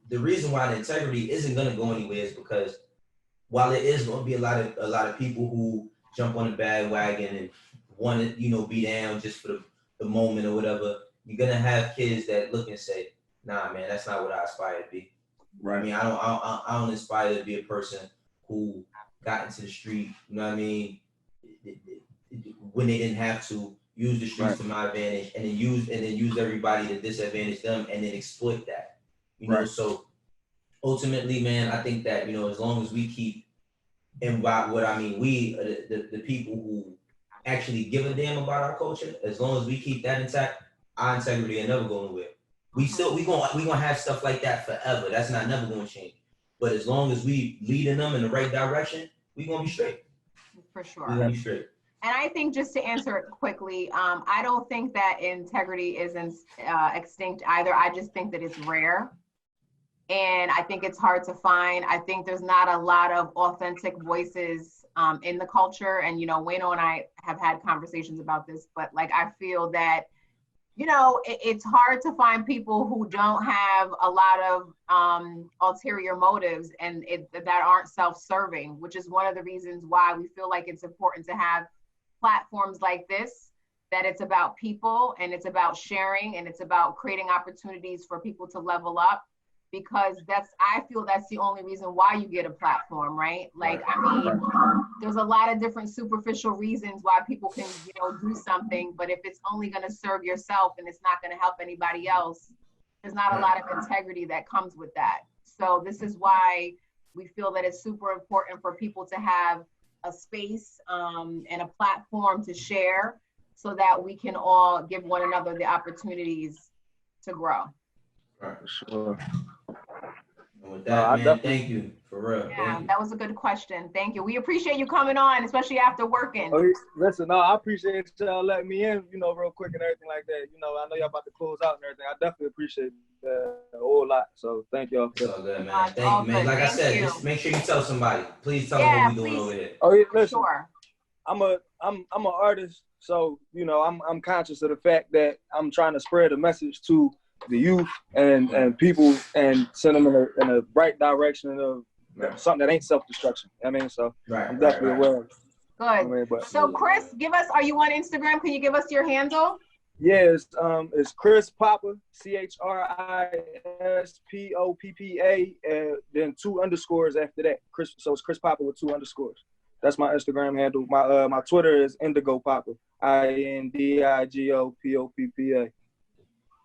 Speaker 2: The reason why the integrity isn't going to go anywhere is because while there is going to be a lot of people who jump on the bandwagon and want to, you know, be down just for the moment or whatever, you're going to have kids that look and say, nah, man, that's not what I aspire to be. Right. I mean, I don't aspire to be a person who got into the street, you know what I mean, when they didn't have to, use the streets to my advantage, and then use everybody to disadvantage them, and then exploit that. You know, so ultimately, man, I think that, you know, as long as we keep, and by what I mean, we the people who actually give a damn about our culture, as long as we keep that intact, our integrity ain't never going nowhere. We gonna have stuff like that forever. That's not never gonna change. But as long as we leading them in the right direction, we gonna be straight.
Speaker 1: For sure.
Speaker 2: We gonna be straight.
Speaker 1: And I think, just to answer it quickly, I don't think that integrity is extinct either. I just think that it's rare. And I think it's hard to find. I think there's not a lot of authentic voices in the culture. And, you know, Wayno and I have had conversations about this, but like, I feel that, you know, it's hard to find people who don't have a lot of ulterior motives and that aren't self-serving, which is one of the reasons why we feel like it's important to have platforms like this, that it's about people and it's about sharing and it's about creating opportunities for people to level up, because I feel that's the only reason why you get a platform, right? Like, I mean, there's a lot of different superficial reasons why people can, you know, do something, but if it's only going to serve yourself and it's not going to help anybody else, there's not a lot of integrity that comes with that. So this is why we feel that it's super important for people to have a space and a platform to share, so that we can all give one another the opportunities to grow.
Speaker 2: Right.
Speaker 11: Sure.
Speaker 2: And with that, man, thank you, for real.
Speaker 1: Yeah, that was a good question. Thank you. We appreciate you coming on, especially after working.
Speaker 11: Oh, listen, no, I appreciate y'all letting me in, you know, real quick and everything like that. You know, I know y'all about to close out and everything. I definitely appreciate that a whole lot. So thank y'all.
Speaker 2: It's all good, man. Thank you, man. Like I said, just make sure you tell somebody. Please tell them what we doing over here.
Speaker 11: Oh, yeah, listen.
Speaker 1: Sure.
Speaker 11: I'm an artist, so you know, I'm conscious of the fact that I'm trying to spread a message to the youth and people and send them in a right direction of something that ain't self-destruction. I mean, so I'm definitely aware of it.
Speaker 1: Good.
Speaker 11: I mean,
Speaker 1: So Chris, are you on Instagram? Can you give us your handle?
Speaker 11: Yeah, it's Chris Poppa, ChrisPoppa, and then 2 underscores after that. Chris, so it's Chris Poppa with 2 underscores. That's my Instagram handle. My Twitter is Indigo Poppa, INDIGOPOPPA.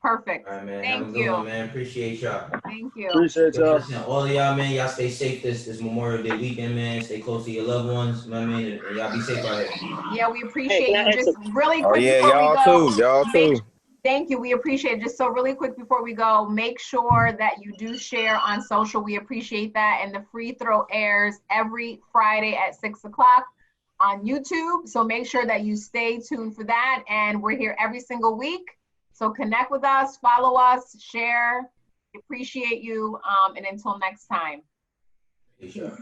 Speaker 1: Perfect.
Speaker 2: All right, man.
Speaker 1: Thank
Speaker 2: Have a good
Speaker 1: you.
Speaker 2: one, man. Appreciate y'all.
Speaker 1: Thank you.
Speaker 11: Appreciate y'all.
Speaker 2: Listen, all of y'all, man, y'all stay safe this Memorial Day weekend, man. Stay close to your loved ones, you know what I mean? And y'all be safe out here.
Speaker 1: Yeah, we appreciate you. Just really quick
Speaker 10: yeah,
Speaker 1: before we go.
Speaker 10: y'all too.
Speaker 1: Thank you. We appreciate it. Just so really quick before we go, make sure that you do share on social. We appreciate that. And the free throw airs every Friday at 6 o'clock on YouTube. So make sure that you stay tuned for that. And we're here every single week. So connect with us, follow us, share. We appreciate you. And until next time.
Speaker 2: Peace out.